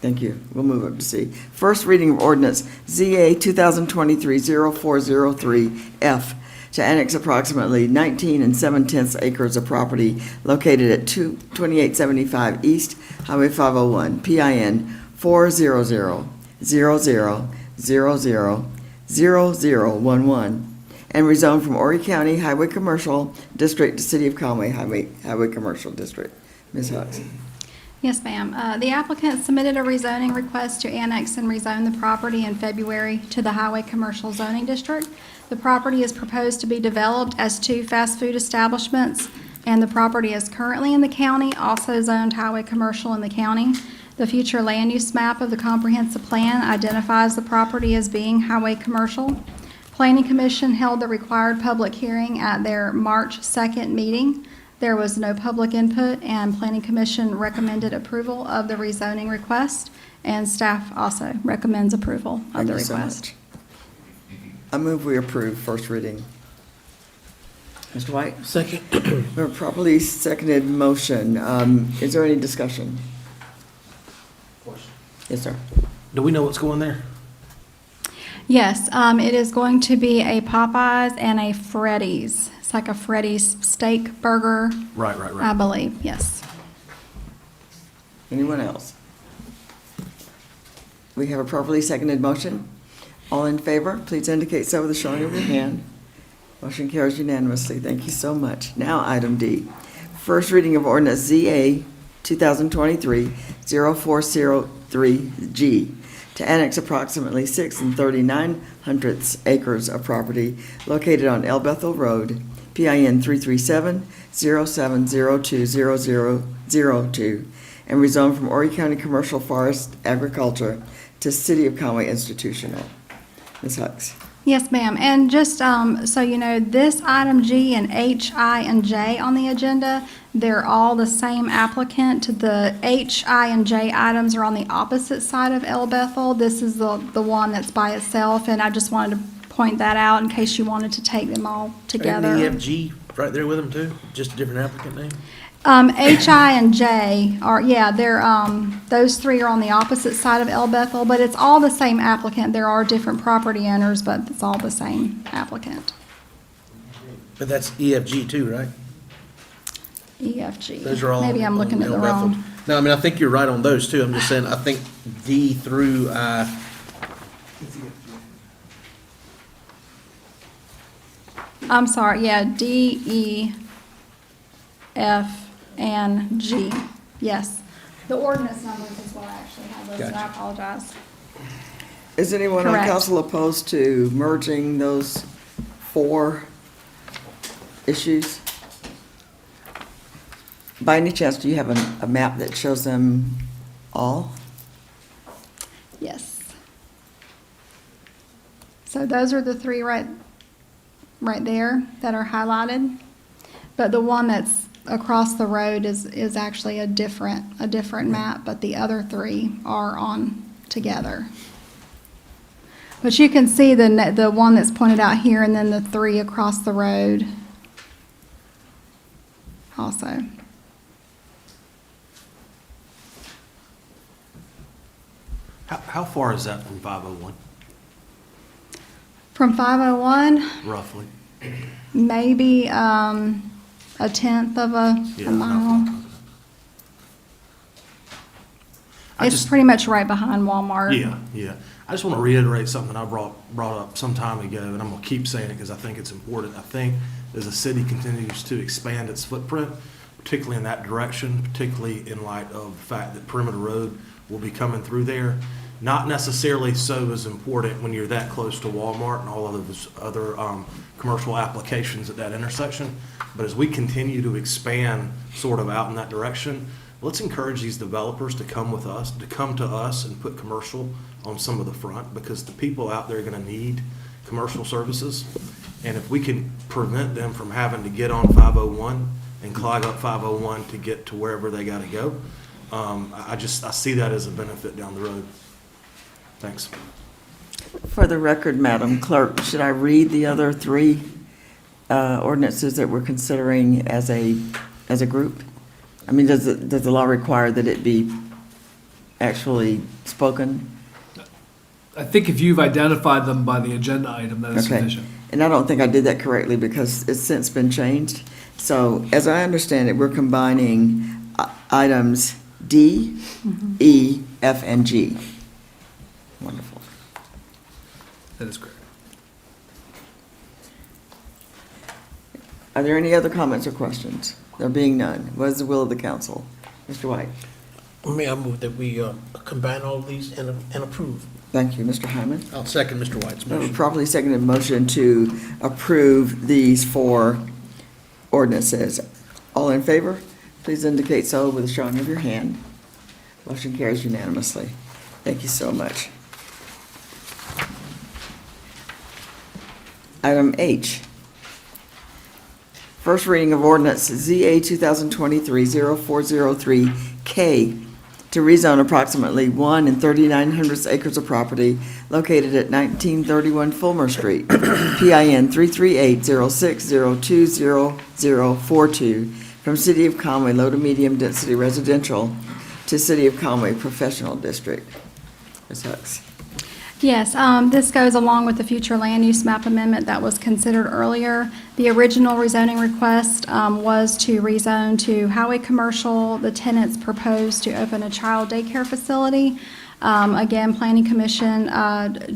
Thank you. We'll move up to C. First reading of ordinance ZA 2023-0403F to annex approximately 19 7/10 acres of property located at 2875 East Highway 501, PIN 40000000011, and rezone from Horry County Highway Commercial District to City of Conway Highway Commercial District. Ms. Hux. Yes, ma'am. The applicant submitted a rezoning request to annex and rezone the property in February to the Highway Commercial Zoning District. The property is proposed to be developed as 2 fast food establishments, and the property is currently in the county, also zoned Highway Commercial in the county. The future land use map of the comprehensive plan identifies the property as being Highway Commercial. Planning Commission held the required public hearing at their March 2nd meeting. There was no public input, and Planning Commission recommended approval of the rezoning request, and staff also recommends approval of the Thank you so request. much. I move we approve first reading. Mr. White? Second. A properly seconded motion. Is there any discussion? Yes, sir. Do we know what's going there? Yes, it is going to be a Popeyes and a Freddy's. It's like a Freddy's steak burger, Right. I believe, yes. Anyone else? We have a properly seconded motion. All in favor, please indicate so with the showing of your hand. Motion carries unanimously. Thank you so much. Now, item D. First reading of ordinance ZA 2023-0403G to annex approximately 6 39/100 acres of property located on El Bethel Road, PIN 337-0702-0002, and rezone from Horry County Commercial Forest Agriculture to City of Conway Institutional. Ms. Hux. Yes, ma'am. And just so you know, this item G and H, I, and J on the agenda, they're all the same applicant. The H, I, and J items are on the opposite side of El Bethel. This is the one that's by itself, and I just wanted to point that out in case you wanted to take them all together. And the EFG right there with them too? Just a different applicant name? H, I, and J are, yeah, they're, those three are on the opposite side of El Bethel, but it's all the same applicant. There are different property owners, but it's all the same applicant. But that's EFG too, right? EFG. Those are all. Maybe I'm looking at the on El Bethel. wrong. No, I mean, I think you're right on those too. I'm just saying, I think D through I. I'm sorry, yeah, D, E, F, and G. Yes. The ordinance numbers is what I actually have those, and I Gotcha. apologize. Is anyone on Correct. council opposed to merging those 4 issues? By any chance, do you have a map that shows them all? Yes. So those are the 3 right there that are highlighted. But the one that's across the road is actually a different map, but the other 3 are on together. But you can see the one that's pointed out here and then the 3 across the road also. How far is that from 501, From 501, roughly? maybe a tenth of a mile. It's pretty much right behind Walmart. Yeah. I just want to reiterate something I brought up some time ago, and I'm going to keep saying it because I think it's important. I think as the city continues to expand its footprint, particularly in that direction, particularly in light of the fact that Perimeter Road will be coming through there, Not necessarily so as important when you're that close to Walmart and all of those other commercial applications at that intersection. But as we continue to expand sort of out in that direction, let's encourage these developers to come to us and put commercial on some of the front, because the people out there are going to need commercial services. And if we can prevent them from having to get on 501 and clog up 501 to get to wherever they got to go, I see that as a benefit down the road. Thanks. For the record, Madam Clerk, should I read the other three ordinances that we're considering as a group? I mean, does the law require that it be actually spoken? I think if you've identified them by the agenda item, that is Okay. sufficient. And I don't think I did that correctly because it's since been changed. So as I understand it, we're combining items D, E, F, and G. Wonderful. That is correct. Are there any other comments or questions? There being none, what is the will of the council? Mr. White? May I move that we combine all of these and approve? Thank you. Mr. Hyman? I'll second Mr. White's We have a motion. properly seconded motion to approve these four ordinances. All in favor, please indicate so with a showing of your hand. Motion carries unanimously. Thank you so much. Item H. First reading of ordinance ZA 2023-0403K to rezone approximately 1 3/3900 acres of property located at 1931 Fulmer Street, PIN 33806020042, from City of Conway low to medium density residential to City of Conway Professional District. Ms. Hux. Yes, this goes along with the future land use map amendment that was considered earlier. The original rezoning request was to rezone to highway commercial. The tenants proposed to open a child daycare facility. Again, Planning Commission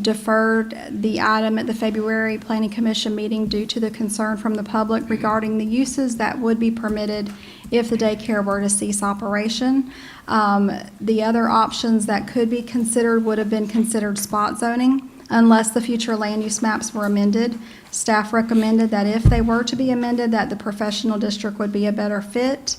deferred the item at the February Planning Commission meeting due to the concern from the public regarding the uses that would be permitted if the daycare were to cease operation. The other options that could be considered would have been considered spot zoning unless the future land use maps were amended. Staff recommended that if they were to be amended, that the professional district would be a better fit.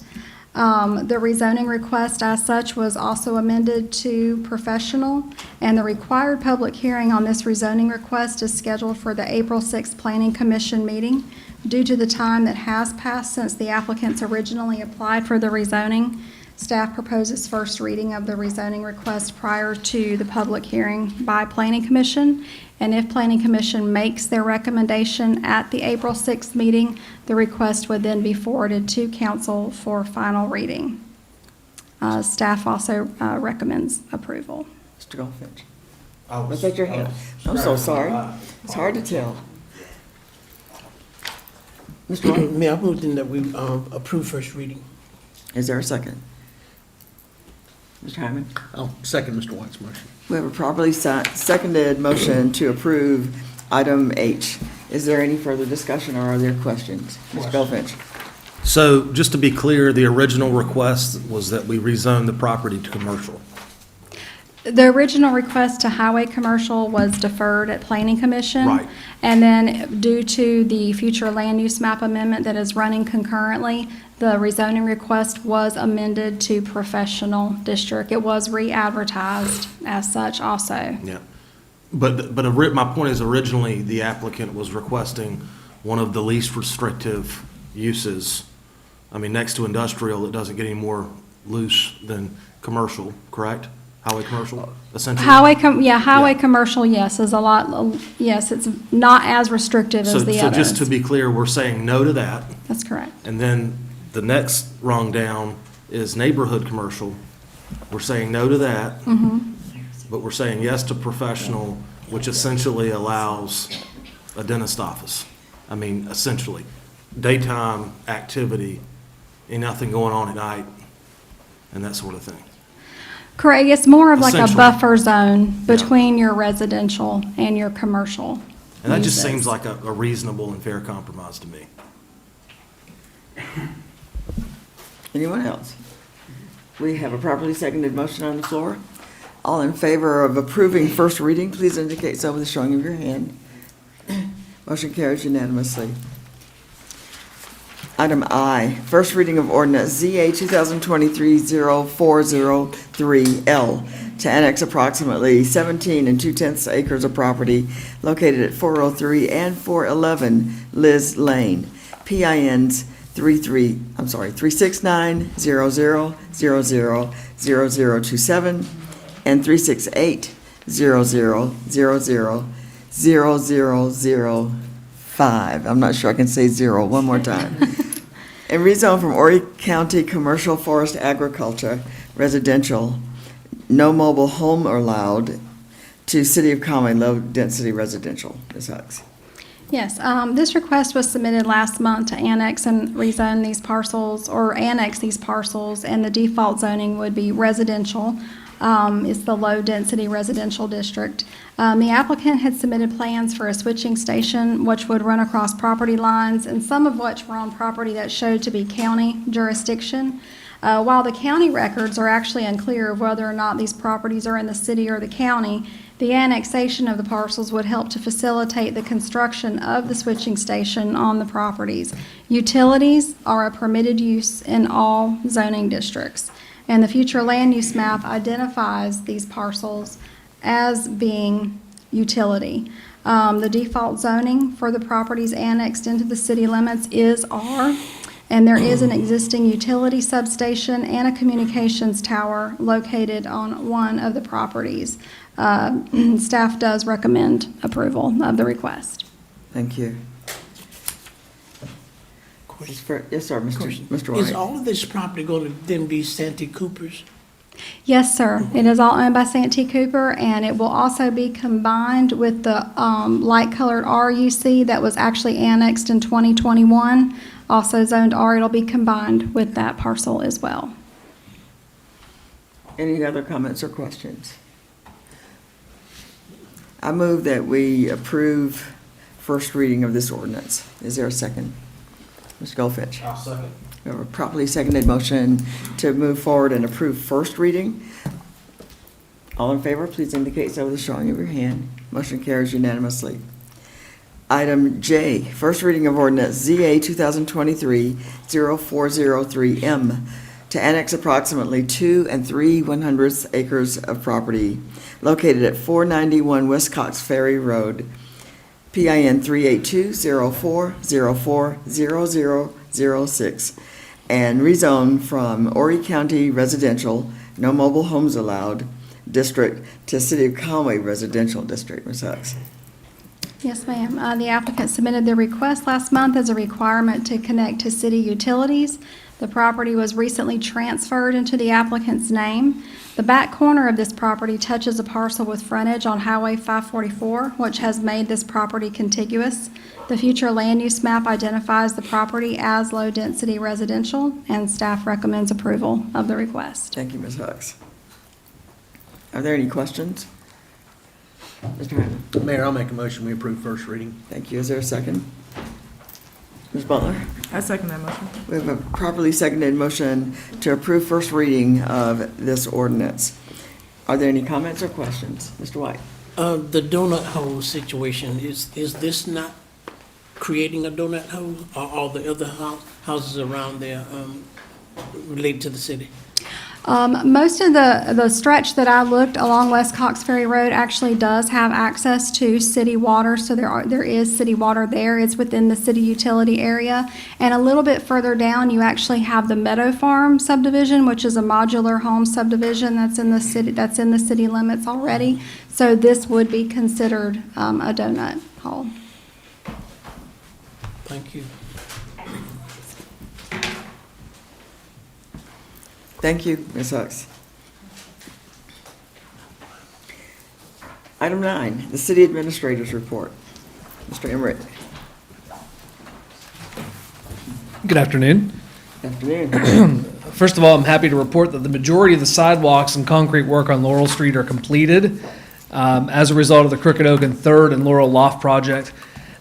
The rezoning request as such was also amended to professional, and the required public hearing on this rezoning request is scheduled for the April 6th Planning Commission meeting. Due to the time that has passed since the applicants originally applied for the rezoning, staff proposes first reading of the rezoning request prior to the public hearing by Planning Commission. And if Planning Commission makes their recommendation at the April 6th meeting, the request would then be forwarded to council for final reading. Staff also recommends approval. Mr. Goldfinch. Was that your hand? I'm so sorry. It's hard to tell. Mr. White? May I move then that we approve first reading? Is there a second? Mr. Hyman? I'll second Mr. White's motion. We have a properly seconded motion to approve item H. Is there any further discussion or are there questions? Mr. Goldfinch? So just to be clear, the original request was that we rezone the property to commercial. The original request to highway commercial was deferred at Planning Commission. Right. And then due to the future land use map amendment that is running concurrently, the rezoning request was amended to professional district. It was re-advertised as such also. Yeah. But my point is originally the applicant was requesting one of the least restrictive uses. I mean, next to industrial, it doesn't get any more loose than commercial, correct? Highway commercial, essentially? Highway commercial, yes, is a lot, yes, it's not as restrictive as the So others. just to be clear, we're saying no to that. That's correct. And then the next rung down is neighborhood commercial. We're saying no to that. But we're saying yes to professional, which essentially allows a dentist office. I mean, essentially, daytime activity, ain't nothing going on at night, and that sort of thing. Correct, it's more of like a Essentially. buffer zone between your residential and your commercial And that just uses. seems like a reasonable and fair compromise to me. Anyone else? We have a properly seconded motion on the floor. All in favor of approving first reading, please indicate so with a showing of your hand. Motion carries unanimously. Item I, first reading of ordinance ZA 2023-0403L to annex approximately 17 2/10 acres of property located at 403 and 411 Liz Lane, PINs 36900000027 and 36800000005. I'm not sure I can say zero one more time. And rezone from Horry County Commercial Forest Agriculture Residential, no mobile home allowed, to City of Conway Low Density Residential. Ms. Hux. Yes, this request was submitted last month to annex and rezone these parcels, or annex these parcels, and the default zoning would be residential. It's the low-density residential district. The applicant had submitted plans for a switching station, which would run across property lines, and some of which were on property that showed to be county jurisdiction. While the county records are actually unclear of whether or not these properties are in the city or the county, the annexation of the parcels would help to facilitate the construction of the switching station on the properties. Utilities are a permitted use in all zoning districts, and the future land use map identifies these parcels as being utility. The default zoning for the properties annexed into the city limits is R, and there is an existing utility substation and a communications tower located on one of the properties. Staff does recommend approval of the request. Thank you. Yes, sir, Mr. White. Is all of this property going to then be Santee Cooper's? Yes, sir. It is all owned by Santee Cooper, and it will also be combined with the light-colored RUC that was actually annexed in 2021, also zoned R. It'll be combined with that parcel as well. Any other comments or questions? I move that we approve first reading of this ordinance. Is there a second? Mr. Goldfinch. I'll second. We have a properly seconded motion to move forward and approve first reading. All in favor, please indicate so with a showing of your hand. Motion carries unanimously. Item J, first reading of ordinance ZA 2023-0403M to annex approximately 2 3/100 acres of property located at 491 West Cox Ferry Road, PIN 382-0404-0006, and rezone from Horry County Residential, no mobile homes allowed, district to City of Conway Residential District. Ms. Hux. Yes, ma'am. The applicant submitted their request last month as a requirement to connect to city utilities. The property was recently transferred into the applicant's name. The back corner of this property touches a parcel with frontage on Highway 544, which has made this property contiguous. The future land use map identifies the property as low-density residential, and staff recommends approval of the request. Thank you, Ms. Hux. Are there any questions? Mr. Hammond. Mayor, I'll make a motion, we approve first reading. Thank you. Is there a second? Ms. Butler? I second that motion. We have a properly seconded motion to approve first reading of this ordinance. Are there any comments or questions? Mr. White? The donut hole situation, is this not creating a donut hole? Or all the other houses around there related to the city? Most of the stretch that I looked along West Cox Ferry Road actually does have access to city water, so there is city water there. It's within the city utility area. And a little bit further down, you actually have the Meadow Farm subdivision, which is a modular home subdivision that's in the city limits already. So this would be considered a donut hole. Thank you. Thank you, Ms. Hux. Item 9, the city administrator's report. Mr. Emmerich. Good afternoon. Afternoon. First of all, I'm happy to report that the majority of the sidewalks and concrete work on Laurel Street are completed. As a result of the Crooked Oak and Third and Laurel Loft project,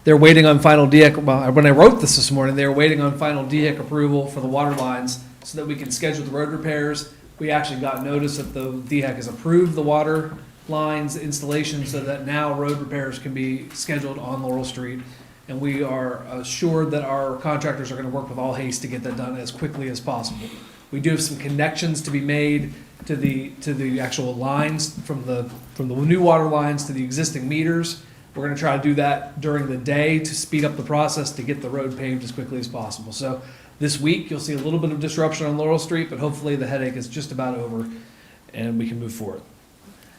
they're waiting on final DEIC. Well, when I wrote this morning, they were waiting on final DEIC approval for the water lines so that we can schedule the road repairs. We actually got notice that the DHEC has approved the water lines installation so that now road repairs can be scheduled on Laurel Street. And we are assured that our contractors are going to work with all haste to get that done as quickly as possible. We do have some connections to be made to the actual lines from the new water lines to the existing meters. We're going to try to do that during the day to speed up the process to get the road paved as quickly as possible. So this week, you'll see a little bit of disruption on Laurel Street, but hopefully the headache is just about over and we can move forward.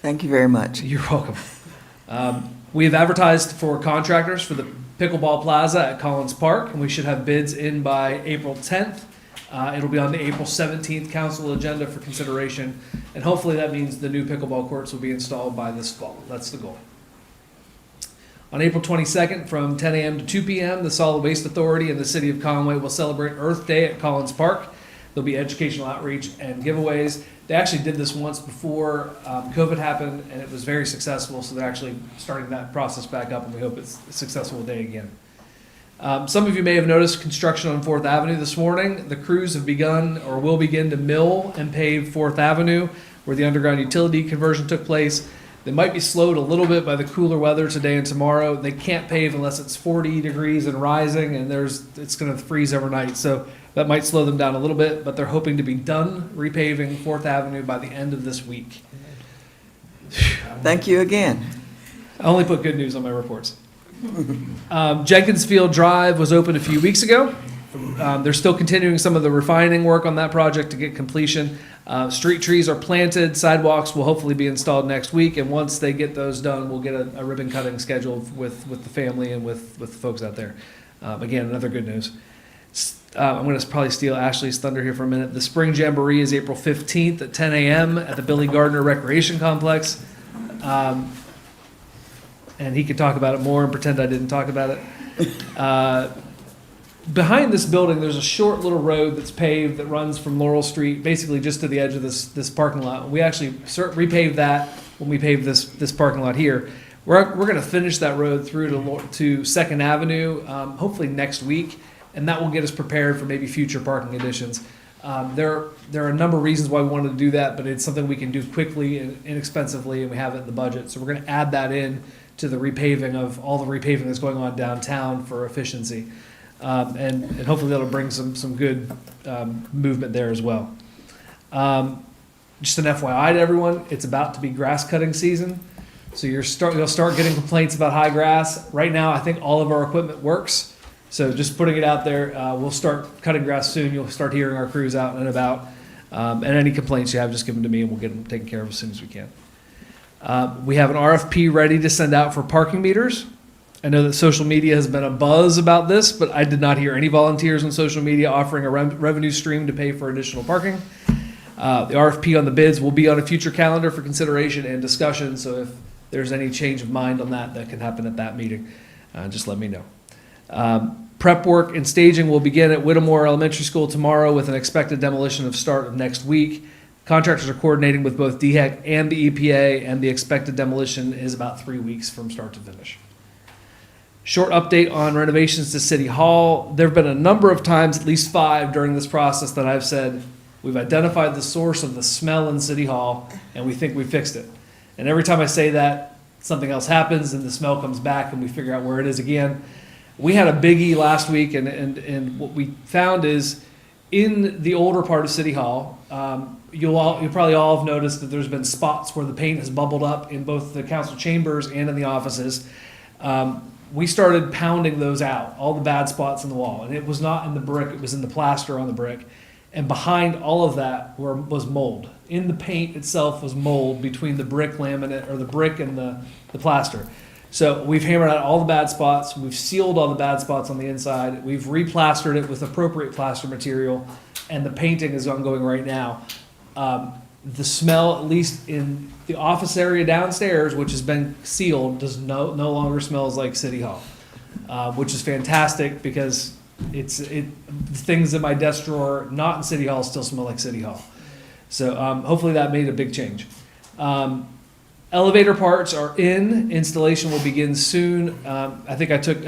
Thank you very much. You're welcome. We have advertised for contractors for the pickleball plaza at Collins Park, and we should have bids in by April 10th. It'll be on the April 17th council agenda for consideration, and hopefully that means the new pickleball courts will be installed by this fall. That's the goal. On April 22nd, from 10 a.m. to 2 p.m., the Solid Waste Authority and the City of Conway will celebrate Earth Day at Collins Park. There'll be educational outreach and giveaways. They actually did this once before COVID happened, and it was very successful, so they're actually starting that process back up, and we hope it's a successful day again. Some of you may have noticed construction on 4th Avenue this morning. The crews have begun or will begin to mill and pave 4th Avenue, where the underground utility conversion took place. They might be slowed a little bit by the cooler weather today and tomorrow. They can't pave unless it's 40 degrees and rising, and it's going to freeze overnight. So that might slow them down a little bit, but they're hoping to be done repaving 4th Avenue by the end of this week. Thank you again. I only put good news on my reports. Jenkins Field Drive was opened a few weeks ago. They're still continuing some of the refining work on that project to get completion. Street trees are planted, sidewalks will hopefully be installed next week, and once they get those done, we'll get a ribbon cutting scheduled with the family and with the folks out there. Again, another good news. I'm going to probably steal Ashley's thunder here for a minute. The Spring Jamboree is April 15th at 10 a.m. at the Billy Gardner Recreation Complex. And he could talk about it more and pretend I didn't talk about it. Behind this building, there's a short little road that's paved that runs from Laurel Street, basically just to the edge of this parking lot. We actually repaved that when we paved this parking lot here. We're going to finish that road through to 2nd Avenue, hopefully next week, and that will get us prepared for maybe future parking additions. There are a number of reasons why we wanted to do that, but it's something we can do quickly and inexpensively, and we have it in the budget. So we're going to add that in to the repaving of all the repaving that's going on downtown for efficiency. And hopefully that'll bring some good movement there as well. Just an FYI to everyone, it's about to be grass cutting season. So you'll start getting complaints about high grass. Right now, I think all of our equipment works. So just putting it out there, we'll start cutting grass soon. You'll start hearing our crews out and about. And any complaints you have, just give them to me and we'll get them taken care of as soon as we can. We have an RFP ready to send out for parking meters. I know that social media has been a buzz about this, but I did not hear any volunteers on social media offering a revenue stream to pay for additional parking. The RFP on the bids will be on a future calendar for consideration and discussion, so if there's any change of mind on that can happen at that meeting, just let me know. Prep work and staging will begin at Whittemore Elementary School tomorrow with an expected demolition of start of next week. Contractors are coordinating with both DHEC and the EPA, and the expected demolition is about 3 weeks from start to finish. Short update on renovations to City Hall. There have been a number of times, at least 5 during this process, that I've said, we've identified the source of the smell in City Hall, and we think we fixed it. And every time I say that, something else happens, and the smell comes back, and we figure out where it is again. We had a biggie last week, and what we found is, in the older part of City Hall, you'll probably all have noticed that there's been spots where the paint has bubbled up in both the council chambers and in the offices. We started pounding those out, all the bad spots in the wall. And it was not in the brick, it was in the plaster on the brick. And behind all of that was mold. In the paint itself was mold between the brick laminate, or the brick and the plaster. So we've hammered out all the bad spots. We've sealed all the bad spots on the inside. We've replastered it with appropriate plaster material. And the painting is ongoing right now. The smell, at least in the office area downstairs, which has been sealed, does no longer smells like City Hall, which is fantastic because the things in my desk drawer not in City Hall still smell like City Hall. So hopefully that made a big change. Elevator parts are in. Installation will begin soon. I think I took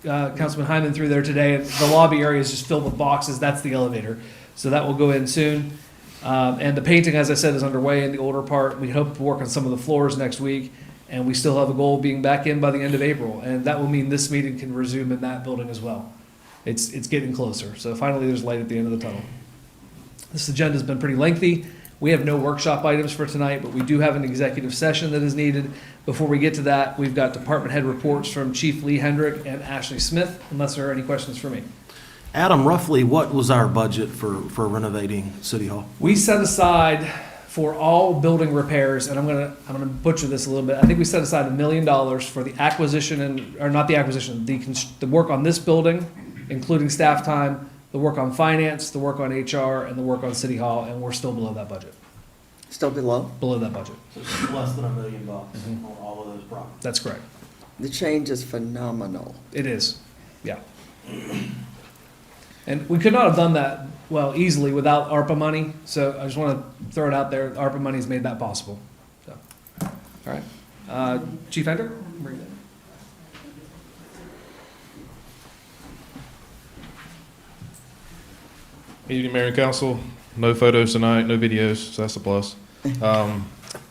Councilman Hyman through there today, and the lobby area is just filled with boxes. That's the elevator, so that will go in soon. And the painting, as I said, is underway in the older part. We hope to work on some of the floors next week, and we still have a goal of being back in by the end of April. And that will mean this meeting can resume in that building as well. It's getting closer. So finally, there's light at the end of the tunnel. This agenda's been pretty lengthy. We have no workshop items for tonight, but we do have an executive session that is needed. Before we get to that, we've got department head reports from Chief Lee Hendrick and Ashley Smith, unless there are any questions for me. Adam, roughly, what was our budget for renovating City Hall? We set aside for all building repairs, and I'm gonna butcher this a little bit. I think we set aside $1 million for the acquisition or not the acquisition, the work on this building, including staff time, the work on finance, the work on HR, and the work on City Hall, and we're still below that budget. Still below? Below that budget. So it's less than $1 million on all of those properties. That's correct. The change is phenomenal. It is, yeah. And we could not have done that, well, easily without ARPA money, so I just want to throw it out there, ARPA money's made that possible. So, all right. Chief Hendrick? Bring it in. Evening, Mayor and Council. No photos tonight, no videos, so that's a plus.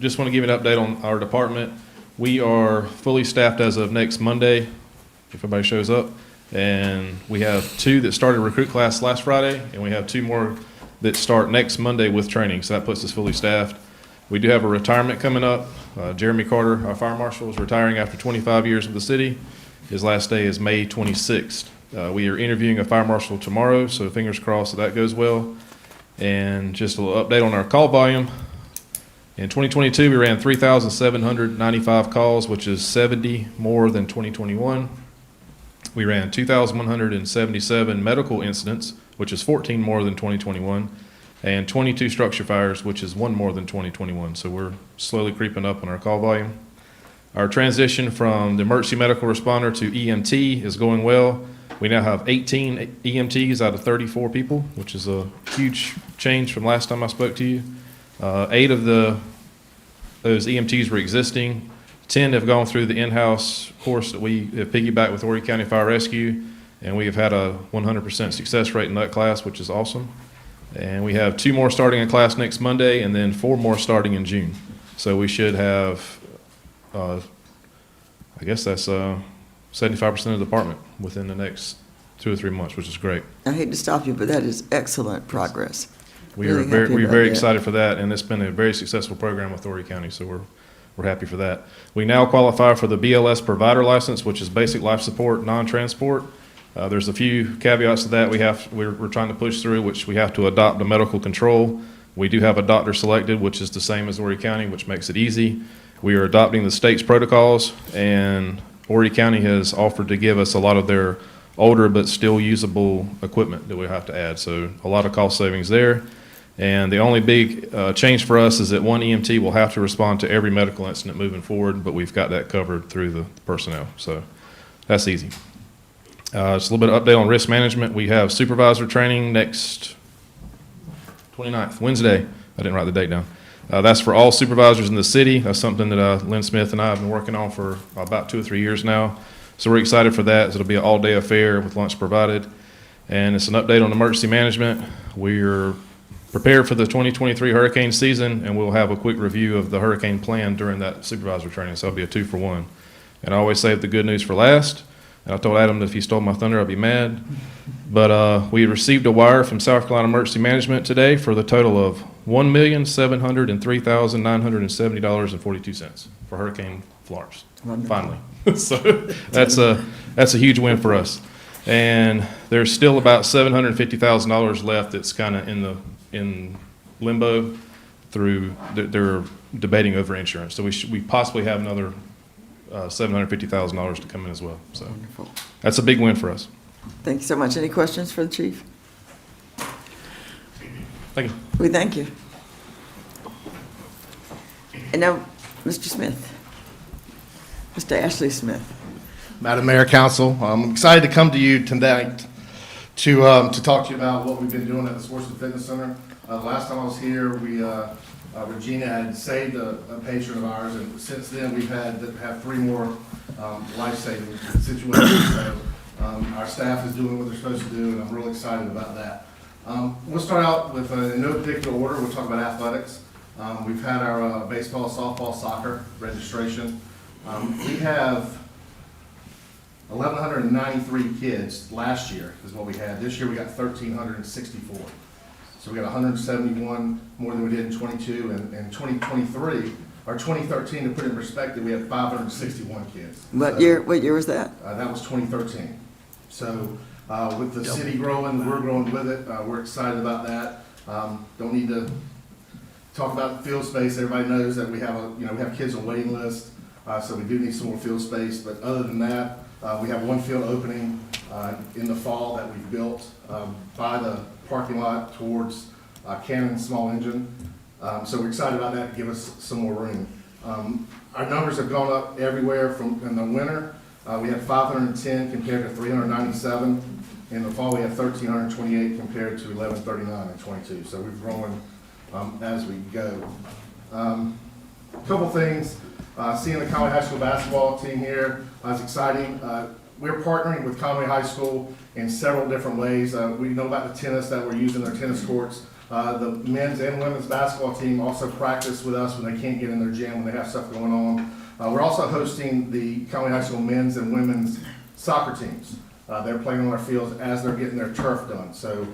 Just want to give you an update on our department. We are fully staffed as of next Monday, if everybody shows up. And we have 2 that started recruit class last Friday, and we have 2 more that start next Monday with training, so that puts us fully staffed. We do have a retirement coming up. Jeremy Carter, our fire marshal, is retiring after 25 years with the city. His last day is May 26th. We are interviewing a fire marshal tomorrow, so fingers crossed that goes well. And just a little update on our call volume. In 2022, we ran 3,795 calls, which is 70 more than 2021. We ran 2,177 medical incidents, which is 14 more than 2021, and 22 structure fires, which is 1 more than 2021. So we're slowly creeping up on our call volume. Our transition from the emergency medical responder to EMT is going well. We now have 18 EMTs out of 34 people, which is a huge change from last time I spoke to you. 8 of those EMTs were existing. 10 have gone through the in-house course that we have piggybacked with Horry County Fire Rescue, and we have had a 100% success rate in that class, which is awesome. And we have 2 more starting in class next Monday, and then 4 more starting in June. So we should have, I guess that's 75% of the department within the next 2 or 3 months, which is great. I hate to stop you, but that is excellent progress. We're very excited for that, and it's been a very successful program with Horry County, so we're happy for that. We now qualify for the BLS provider license, which is basic life support, non-transport. There's a few caveats to that we're trying to push through, which we have to adopt a medical control. We do have a doctor selected, which is the same as Horry County, which makes it easy. We are adopting the state's protocols, and Horry County has offered to give us a lot of their older but still usable equipment that we have to add. So a lot of cost savings there. And the only big change for us is that one EMT will have to respond to every medical incident moving forward, but we've got that covered through the personnel. So that's easy. Just a little bit of update on risk management. We have supervisor training next 29th, Wednesday. I didn't write the date down. That's for all supervisors in the city. That's something that Lynn Smith and I have been working on for about 2 or 3 years now. So we're excited for that. It'll be an all-day affair with lunch provided. And it's an update on emergency management. We're prepared for the 2023 hurricane season, and we'll have a quick review of the hurricane plan during that supervisor training. So it'll be a 2-for-1. And I always save the good news for last. And I told Adam that if he stole my thunder, I'd be mad. But we received a wire from South Carolina Emergency Management today for the total of $1,703,970.42 for Hurricane Florence. Finally. So that's a huge win for us. And there's still about $750,000 left that's kind of in limbo through, they're debating over insurance. So we possibly have another $750,000 to come in as well. So Wonderful. that's a big win for us. Thank you so much. Any questions for the chief? Thank you. We thank you. And now, Mr. Smith. Mr. Ashley Smith. Madam Mayor, Council, I'm excited to come to you tonight to talk to you about what we've been doing at the Sports and Fitness Center. The last time I was here, Regina had saved a patron of ours, and since then we've had 3 more life-saving situations. So our staff is doing what they're supposed to do, and I'm really excited about that. We'll start out with, in no particular order, we'll talk about athletics. We've had our baseball, softball, soccer registration. We have 1,193 kids last year is what we had. This year we got 1,364. So we got 171 more than we did in 22. And in 2023, or 2013, to put it in perspective, we had 561 kids. What year was that? That was 2013. So with the city growing, we're growing with it. We're excited about that. Don't need to talk about field space. Everybody knows that we have we have kids on waiting list, so we do need some more field space. But other than that, we have one field opening in the fall that we've built by the parking lot towards Cannon Small Engine. So we're excited about that to give us some more room. Our numbers have gone up everywhere from in the winter. We had 510 compared to 397. In the fall, we had 1,328 compared to 1,139 in 22. So we've grown as we go. A couple things. Seeing the Conway High School basketball team here is exciting. We're partnering with Conway High School in several different ways. We know about the tennis that we're using their tennis courts. The men's and women's basketball team also practice with us when they can't get in their gym, when they have stuff going on. We're also hosting the Conway High School men's and women's soccer teams. They're playing on our fields as they're getting their turf done. So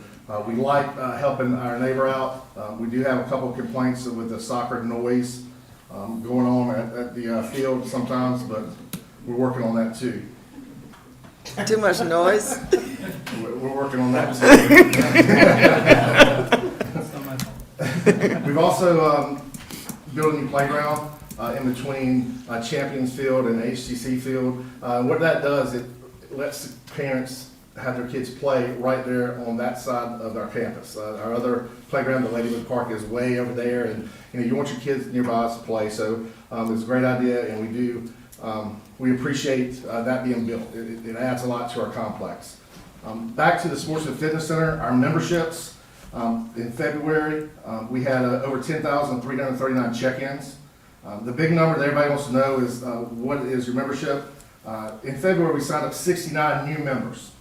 we like helping our neighbor out. We do have a couple of complaints with the soccer noise going on at the field sometimes, but we're working on that too. Too much noise? We're working on that too. We've also built a new playground in between Champions Field and HCC Field. What that does, it lets parents have their kids play right there on that side of our campus. Our other playground, the Ladywood Park, is way over there, and you want your kids nearby us to play. So it's a great idea, and we do. We appreciate that being built. It adds a lot to our complex. Back to the Sports and Fitness Center, our memberships. In February, we had over 10,339 check-ins. The big number that everybody wants to know is what is your membership? In February, we signed up 69 new members.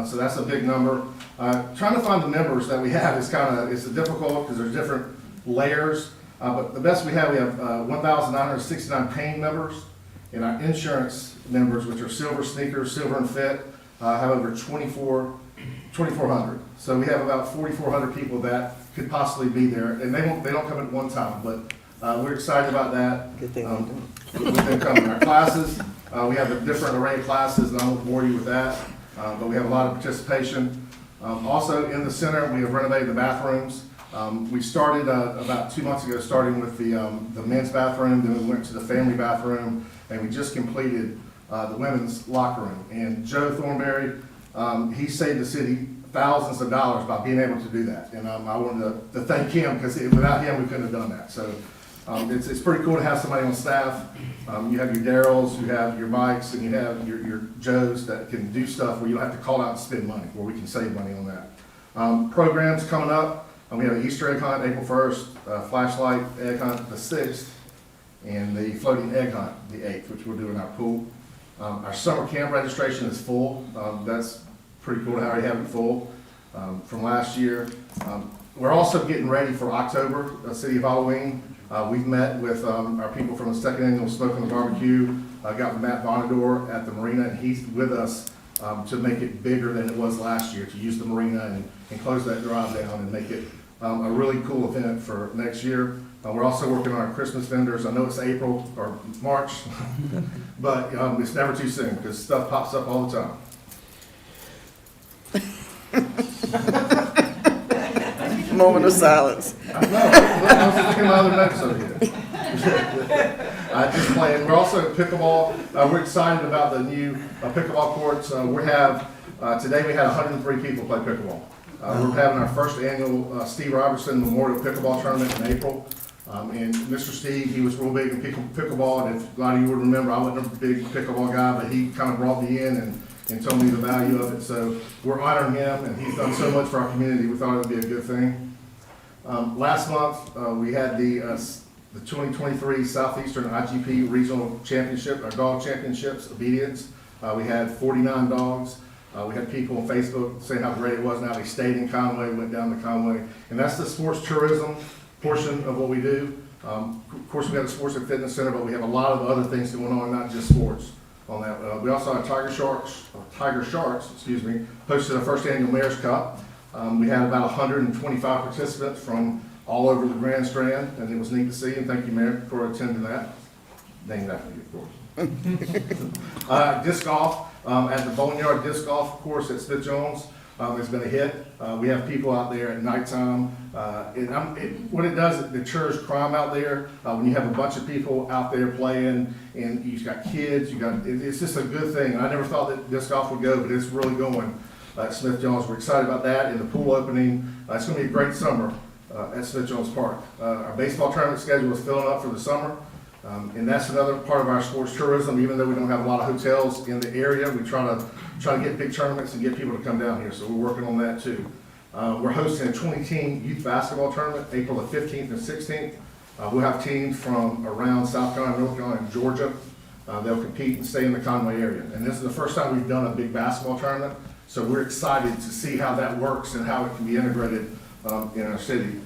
So that's a big number. Trying to find the members that we have is it's difficult because there's different layers. But the best we have 1,969 paying members. And our insurance members, which are Silver Sneakers, Silver and Fit, have over 2,400. So we have about 4,400 people that could possibly be there. And they don't come at one time, but we're excited about that. Good thing with them coming. Our classes, we have a different array of classes, and I won't bore you with that. But we have a lot of participation. Also in the center, we have renovated the bathrooms. We started about 2 months ago, starting with the men's bathroom, then we went to the family bathroom, and we just completed the women's locker room. And Joe Thornberry, he saved the city thousands of dollars by being able to do that. And I wanted to thank him, because without him, we couldn't have done that. So it's pretty cool to have somebody on staff. You have your Darryls, you have your Mikes, and you have your Joes that can do stuff where you don't have to call out and spend money, where we can save money on that. Programs coming up. We have an Easter egg hunt April 1st, flashlight egg hunt the 6th, and the floating egg hunt the 8th, which we'll do in our pool. Our summer camp registration is full. That's pretty cool to already have it full from last year. We're also getting ready for October, City of Halloween. We've met with our people from the second annual Smoke and Barbecue. Got with Matt Bonador at the marina, and he's with us to make it bigger than it was last year, to use the marina and close that drive down and make it a really cool event for next year. We're also working on our Christmas vendors. I know it's April or March, but it's never too soon because stuff pops up all the time. Moment of silence. I was thinking my other notes over here. Just playing. We're also at pickleball. We're excited about the new pickleball courts. Today we had 103 people play pickleball. We're having our first annual Steve Robertson Memorial Pickleball Tournament in April. And Mr. Steve, he was real big in pickleball, and if a lot of you would remember, I wasn't a big pickleball guy, but he kind of brought me in and told me the value of it. So we're honoring him, and he's done so much for our community. We thought it would be a good thing. Last month, we had the 2023 Southeastern IGP Regional Championship, our dog championships, obedience. We had 49 dogs. We had people on Facebook saying how great it was. Now they stayed in Conway, went down to Conway. And that's the sports tourism portion of what we do. Of course, we have a sports and fitness center, but we have a lot of other things going on, not just sports on that. We also have Tiger Sharks, hosted our first annual Mayor's Cup. We had about 125 participants from all over the Grand Strand, and it was neat to see, and thank you, Mayor, for attending that. Named after you, of course. Disc golf, at the Boneyard Disc Golf Course at Smith Jones, has been a hit. We have people out there at nighttime. What it does, it deters crime out there. When you have a bunch of people out there playing, and you've got kids, it's just a good thing. I never thought that disc golf would go, but it's really going at Smith Jones. We're excited about that, and the pool opening. It's going to be a great summer at Smith Jones Park. Our baseball tournament schedule is filling up for the summer. And that's another part of our sports tourism. Even though we don't have a lot of hotels in the area, we try to get big tournaments and get people to come down here. So we're working on that too. We're hosting a 20-team youth basketball tournament, April the 15th and 16th. We'll have teams from around South Carolina, North Carolina, and Georgia. They'll compete and stay in the Conway area. And this is the first time we've done a big basketball tournament. So we're excited to see how that works and how it can be integrated in our city.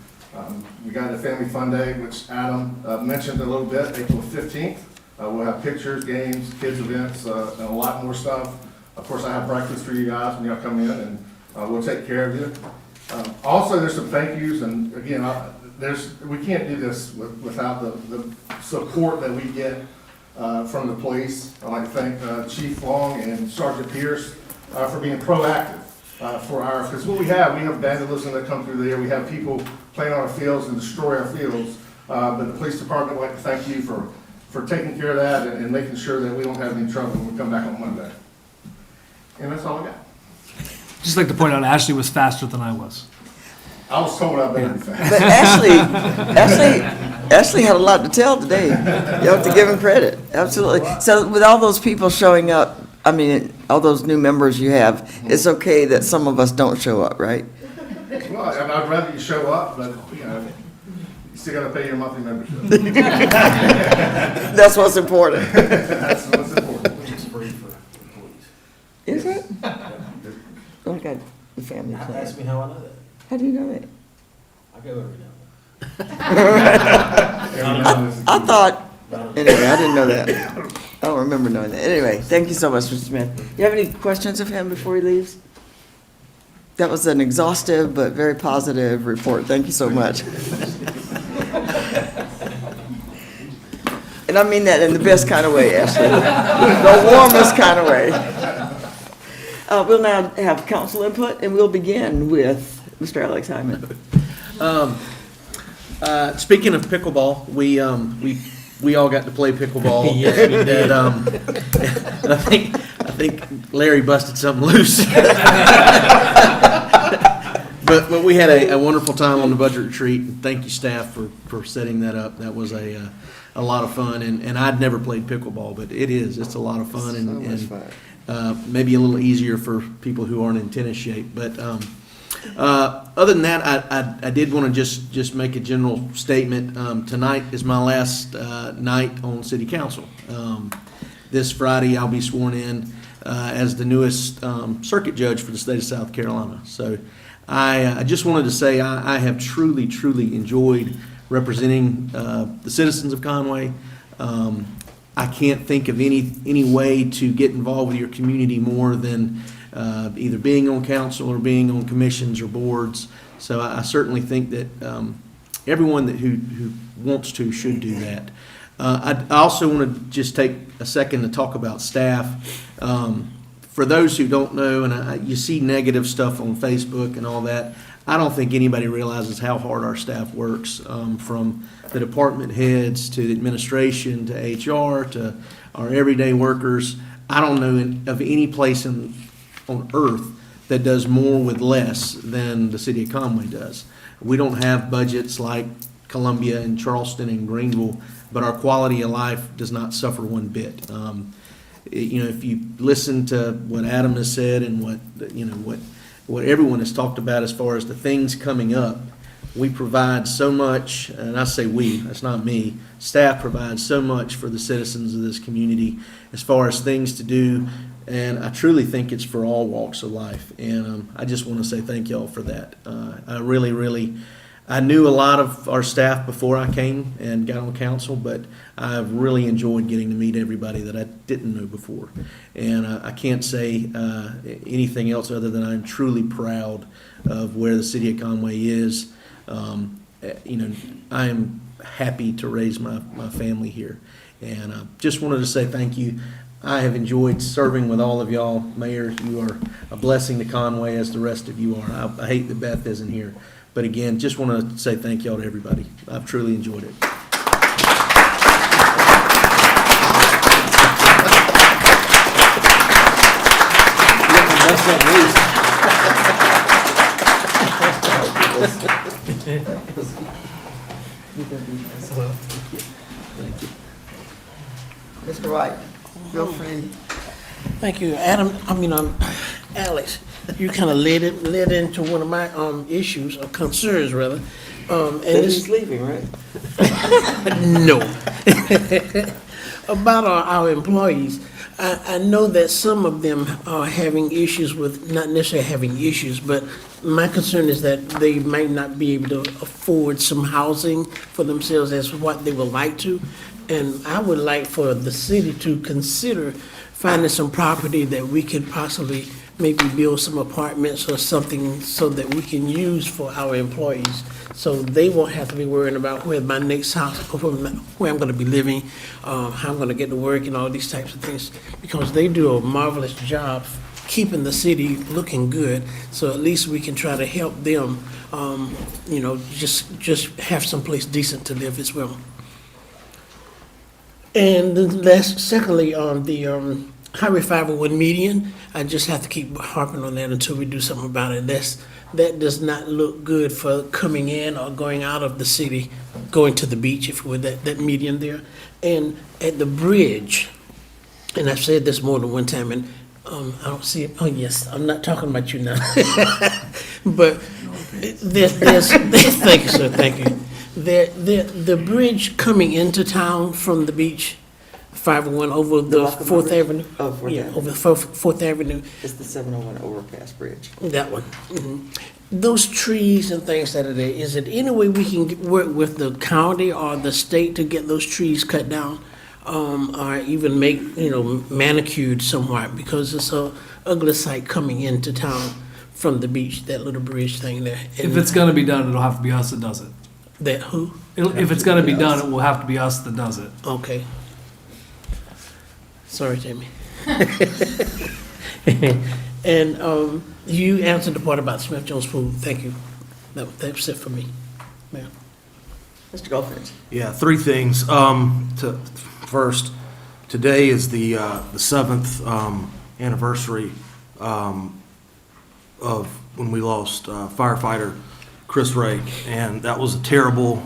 We got a Family Fun Day, which Adam mentioned a little bit, April 15th. We'll have pictures, games, kids events, and a lot more stuff. Of course, I have breakfast for you guys when y'all come in, and we'll take care of you. Also, there's some thank yous, and again, we can't do this without the support that we get from the police. I'd like to thank Chief Long and Sergeant Pierce for being proactive. Because what we have vandalism that come through there. We have people playing on our fields and destroy our fields. But the police department would like to thank you for taking care of that and making sure that we don't have any trouble when we come back on Monday. And that's all I got. Just like to point out, Ashley was faster than I was. I was told I'd better be fast. But Ashley had a lot to tell today. You have to give him credit, absolutely. So with all those people showing up, I mean, all those new members you have, it's okay that some of us don't show up, right? Well, and I'd rather you show up, but, you still gotta pay your monthly membership. That's what's important. That's what's important. Which is free for employees. Is it? Oh, I got the family plan. Ask me how I know that. How do you know that? I go every now and then. I thought, anyway, I didn't know that. I don't remember knowing that. Anyway, thank you so much, Mr. Smith. You have any questions of him before he leaves? That was an exhaustive but very positive report. Thank you so much. And I mean that in the best kind of way, Ashley. The warmest kind of way. We'll now have council input, and we'll begin with Mr. Alex Hyman. Speaking of pickleball, we all got to play pickleball. Yes, we did. And I think Larry busted something loose. But we had a wonderful time on the budget retreat. And thank you, staff, for setting that up. That was a lot of fun. And I'd never played pickleball, but it's a lot of fun and maybe a little easier for people who aren't in tennis shape. But other than that, I did want to just make a general statement. Tonight is my last night on city council. This Friday, I'll be sworn in as the newest circuit judge for the state of South Carolina. So I just wanted to say I have truly, truly enjoyed representing the citizens of Conway. I can't think of any way to get involved with your community more than either being on council or being on commissions or boards. So I certainly think that everyone who wants to should do that. I also want to just take a second to talk about staff. For those who don't know, and you see negative stuff on Facebook and all that, I don't think anybody realizes how hard our staff works, from the department heads to the administration to HR to our everyday workers. I don't know of any place on earth that does more with less than the city of Conway does. We don't have budgets like Columbia and Charleston and Greenville, but our quality of life does not suffer one bit. If you listen to what Adam has said and what everyone has talked about as far as the things coming up, we provide so much, and I say we, that's not me, staff provides so much for the citizens of this community as far as things to do, and I truly think it's for all walks of life. And I just want to say thank y'all for that. I really, I knew a lot of our staff before I came and got on council, but I've really enjoyed getting to meet everybody that I didn't know before. And I can't say anything else other than I'm truly proud of where the city of Conway is. You know, I am happy to raise my family here. And just wanted to say thank you. I have enjoyed serving with all of y'all. Mayor, you are a blessing to Conway, as the rest of you are. I hate that Beth isn't here. But again, just want to say thank y'all to everybody. I've truly enjoyed it. Mr. Wright, girlfriend. Thank you, Adam. Alex, you kind of led into one of my issues, or concerns rather. And He's leaving, right? no. About our employees, I know that some of them are having issues with, not necessarily having issues, but my concern is that they might not be able to afford some housing for themselves as what they would like to. And I would like for the city to consider finding some property that we could possibly maybe build some apartments or something so that we can use for our employees. So they won't have to be worrying about where my next house, where I'm gonna be living, how I'm gonna get to work and all these types of things. Because they do a marvelous job keeping the city looking good. So at least we can try to help them, you know, just have someplace decent to live as well. And then secondly, on the Highway 501 median, I just have to keep harping on that until we do something about it. That does not look good for coming in or going out of the city, going to the beach, if you would, that median there. And at the bridge, and I've said this more than one time, and I don't see it. Oh, yes, I'm not talking about you now. But there's thank you, sir, thank you. The bridge coming into town from the beach, 501 over the 4th Avenue. Oh, 4th Yeah, Avenue. over 4th Avenue. It's the 701 overpass bridge. That one. Those trees and things that are there, is it any way we can work with the county or the state to get those trees cut down? Or even make, manicured somewhat, because it's a ugly sight coming into town from the beach, that little bridge thing there. If it's gonna be done, it'll have to be us that does it. That who? If it's gonna be done, it will have to be us that does it. Okay. Sorry, Jamie. And you answered the part about Smith Jones Pool. Thank you. That's it for me, ma'am. Mr. Goldfinch. Yeah, three things. First, today is the 7th anniversary of when we lost firefighter Chris Ray, and that was a terrible,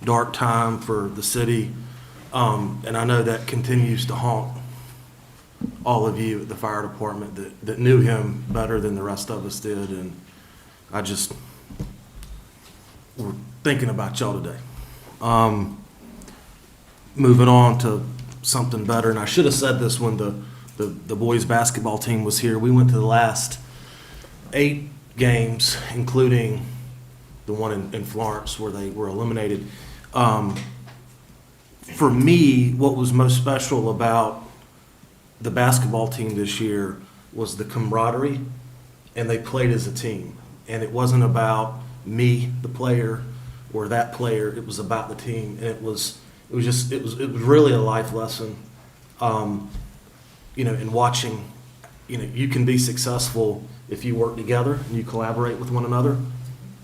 dark time for the city, and I know that continues to haunt all of you at the fire department that knew him better than the rest of us did, and we're thinking about y'all today. Moving on to something better, and I should have said this when the boys basketball team was here. We went to the last 8 games, including the one in Florence where they were eliminated. For me, what was most special about the basketball team this year was the camaraderie, and they played as a team. And it wasn't about me, the player, or that player. It was about the team, and it was really a life lesson. In watching, you can be successful if you work together and you collaborate with one another.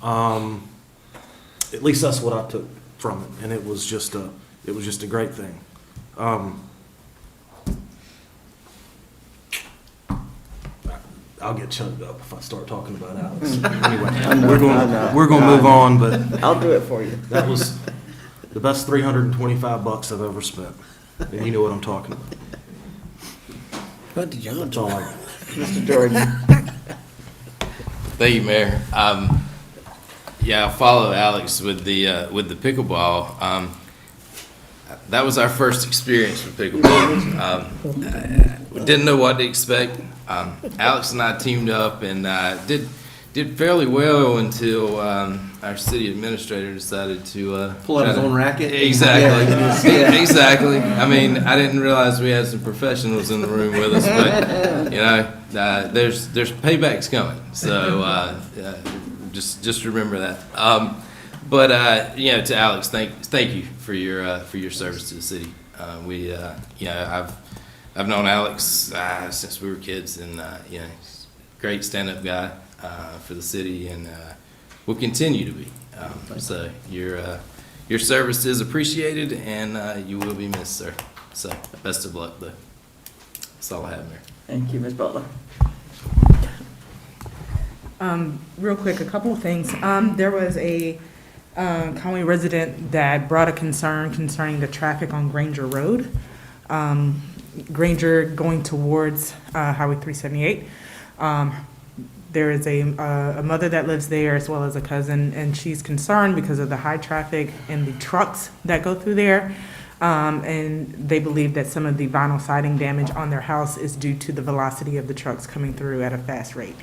At least that's what I took from it, and it was just a great thing. I'll get choked up if I start talking about Alex. Anyway, we're going to move on, but I'll do it for you. that was the best $325 I've ever spent, and you know what I'm talking about. What did y'all That's do? all I got. Mr. Jordan. Thank you, Mayor. Yeah, I'll follow Alex with the pickleball. That was our first experience with pickleball. We didn't know what to expect. Alex and I teamed up and did fairly well until our city administrator decided to Pull out his own racket? Exactly. Yeah. Exactly. I mean, I didn't realize we had some professionals in the room with us, but you know, there's paybacks coming. So just remember that. But you know, to Alex, thank you for your service to the city. I've known Alex since we were kids, and you know, he's a great stand-up guy for the city, and will continue to be. So your service is appreciated, and you will be missed, sir. So best of luck, though. That's all I have, Mayor. Thank you, Ms. Butler. Real quick, a couple of things. There was a Conway resident that brought a concern concerning the traffic on Granger Road. Granger going towards Highway 378. There is a mother that lives there as well as a cousin, and she's concerned because of the high traffic and the trucks that go through there. And they believe that some of the vinyl siding damage on their house is due to the velocity of the trucks coming through at a fast rate.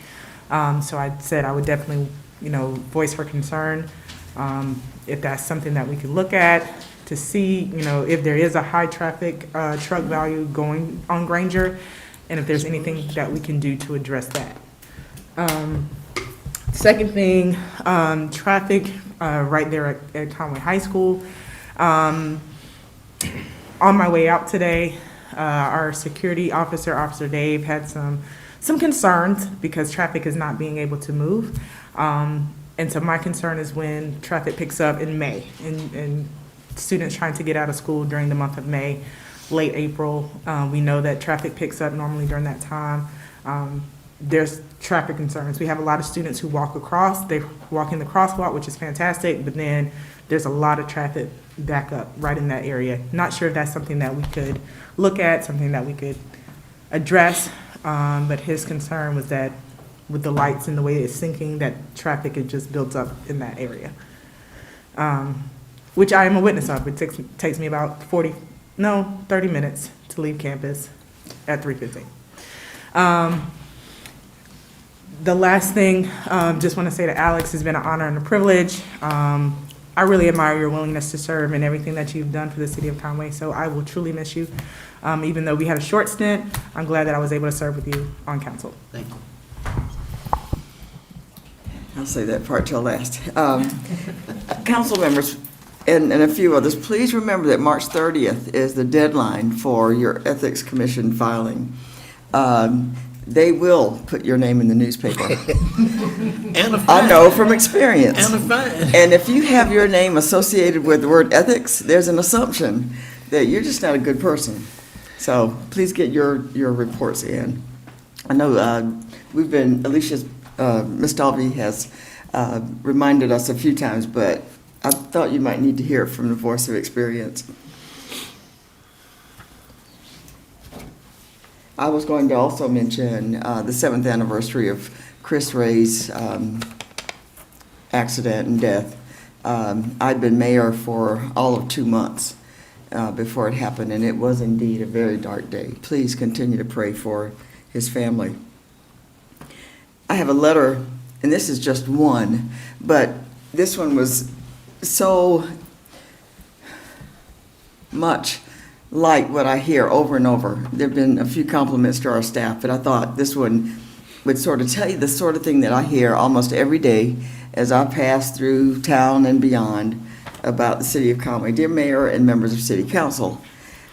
So I said I would definitely, voice her concern. If that's something that we could look at to see, if there is a high traffic truck value going on Granger, and if there's anything that we can do to address that. Second thing, traffic right there at Conway High School. On my way out today, our security officer, Officer Dave, had some concerns because traffic is not being able to move. And so my concern is when traffic picks up in May and students trying to get out of school during the month of May, late April. We know that traffic picks up normally during that time. There's traffic concerns. We have a lot of students who walk across. They walk in the crosswalk, which is fantastic, but then there's a lot of traffic back up right in that area. Not sure if that's something that we could look at, something that we could address, but his concern was that with the lights and the way it's sinking, that traffic, it just builds up in that area. Which I am a witness of. It takes me about 30 minutes to leave campus at 3:15. The last thing, just want to say to Alex, it's been an honor and a privilege. I really admire your willingness to serve and everything that you've done for the city of Conway, so I will truly miss you. Even though we had a short stint, I'm glad that I was able to serve with you on council. Thank you. I'll say that part till last. Council members and a few others, please remember that March 30th is the deadline for your Ethics Commission filing. They will put your name in the newspaper. And a fine. I know from experience. And a fine. And if you have your name associated with the word ethics, there's an assumption that you're just not a good person. So please get your reports in. I know we've been, Alicia's, Ms. Dalby has reminded us a few times, but I thought you might need to hear it from the voice of experience. I was going to also mention the 7th anniversary of Chris Ray's accident and death. I'd been mayor for all of 2 months before it happened, and it was indeed a very dark day. Please continue to pray for his family. I have a letter, and this is just one, but this one was so much like what I hear over and over. There have been a few compliments to our staff, but I thought this one would sort of tell you the sort of thing that I hear almost every day as I pass through town and beyond about the city of Conway. Dear Mayor and members of City Council,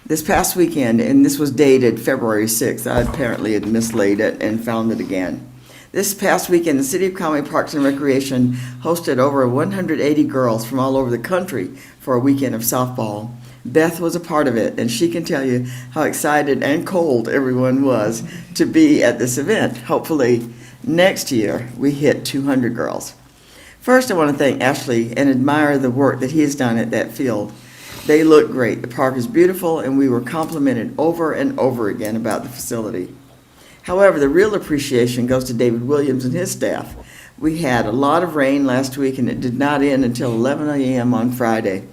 this past weekend, and this was dated February 6th, I apparently had mislaid it and found it again. This past weekend, the City of Conway Parks and Recreation hosted over 180 girls from all over the country for a weekend of softball. Beth was a part of it, and she can tell you how excited and cold everyone was to be at this event. Hopefully, next year, we hit 200 girls. First, I want to thank Ashley and admire the work that he has done at that field. They look great. The park is beautiful, and we were complimented over and over again about the facility. However, the real appreciation goes to David Williams and his staff. We had a lot of rain last week, and it did not end until 11 a.m. on Friday.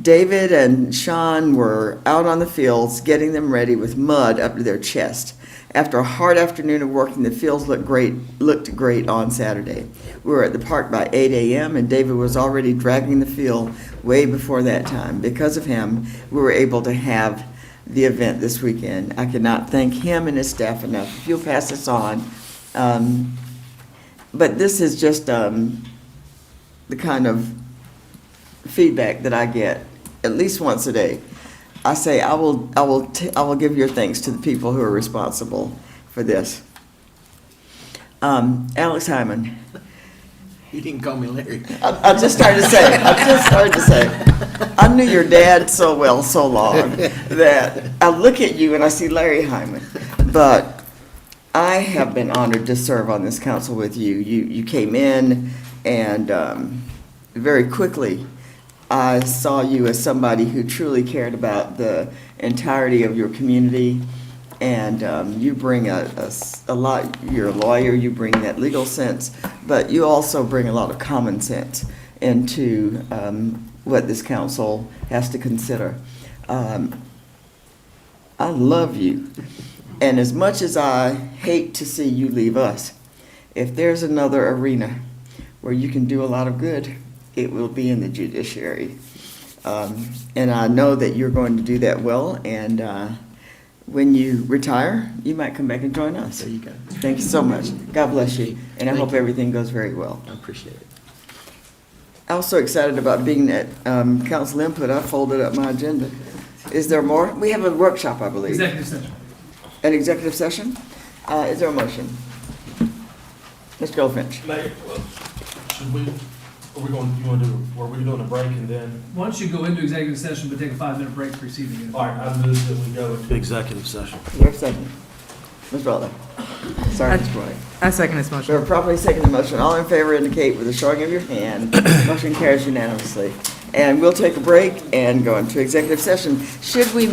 David and Sean were out on the fields getting them ready with mud up to their chest. After a hard afternoon of working, the fields looked great on Saturday. We were at the park by 8 a.m., and David was already dragging the field way before that time. Because of him, we were able to have the event this weekend. I cannot thank him and his staff enough. If you'll pass this on. But this is just the kind of feedback that I get at least once a day. I say, I will give your thanks to the people who are responsible for this. Alex Hyman. You didn't call me Larry. I just started to say, I knew your dad so well, so long, that I look at you and I see Larry Hyman. But I have been honored to serve on this council with you. You came in, and very quickly, I saw you as somebody who truly cared about the entirety of your community, and you bring a lot. You're a lawyer, you bring that legal sense, but you also bring a lot of common sense into what this council has to consider. I love you, and as much as I hate to see you leave us, if there's another arena where you can do a lot of good, it will be in the judiciary. And I know that you're going to do that well, and when you retire, you might come back and join us. There you go. Thank you so much. God bless you, and I hope everything goes very well. I appreciate it. I was so excited about being at council input, I folded up my agenda. Is there more? We have a workshop, I believe. Executive session. An executive session? Is there a motion? Mr. Goldfinch. Mayor, should we, are we doing a break and then? Why don't you go into executive session, but take a 5-minute break preceding it? All right, I move that we go into executive session. Is there a second? Ms. Butler. Sorry, Ms. Roy. I second this We motion. have properly seconded the motion. All in favor indicate with a showing of your hand. Motion carries unanimously. And we'll take a break and go into executive session. Should we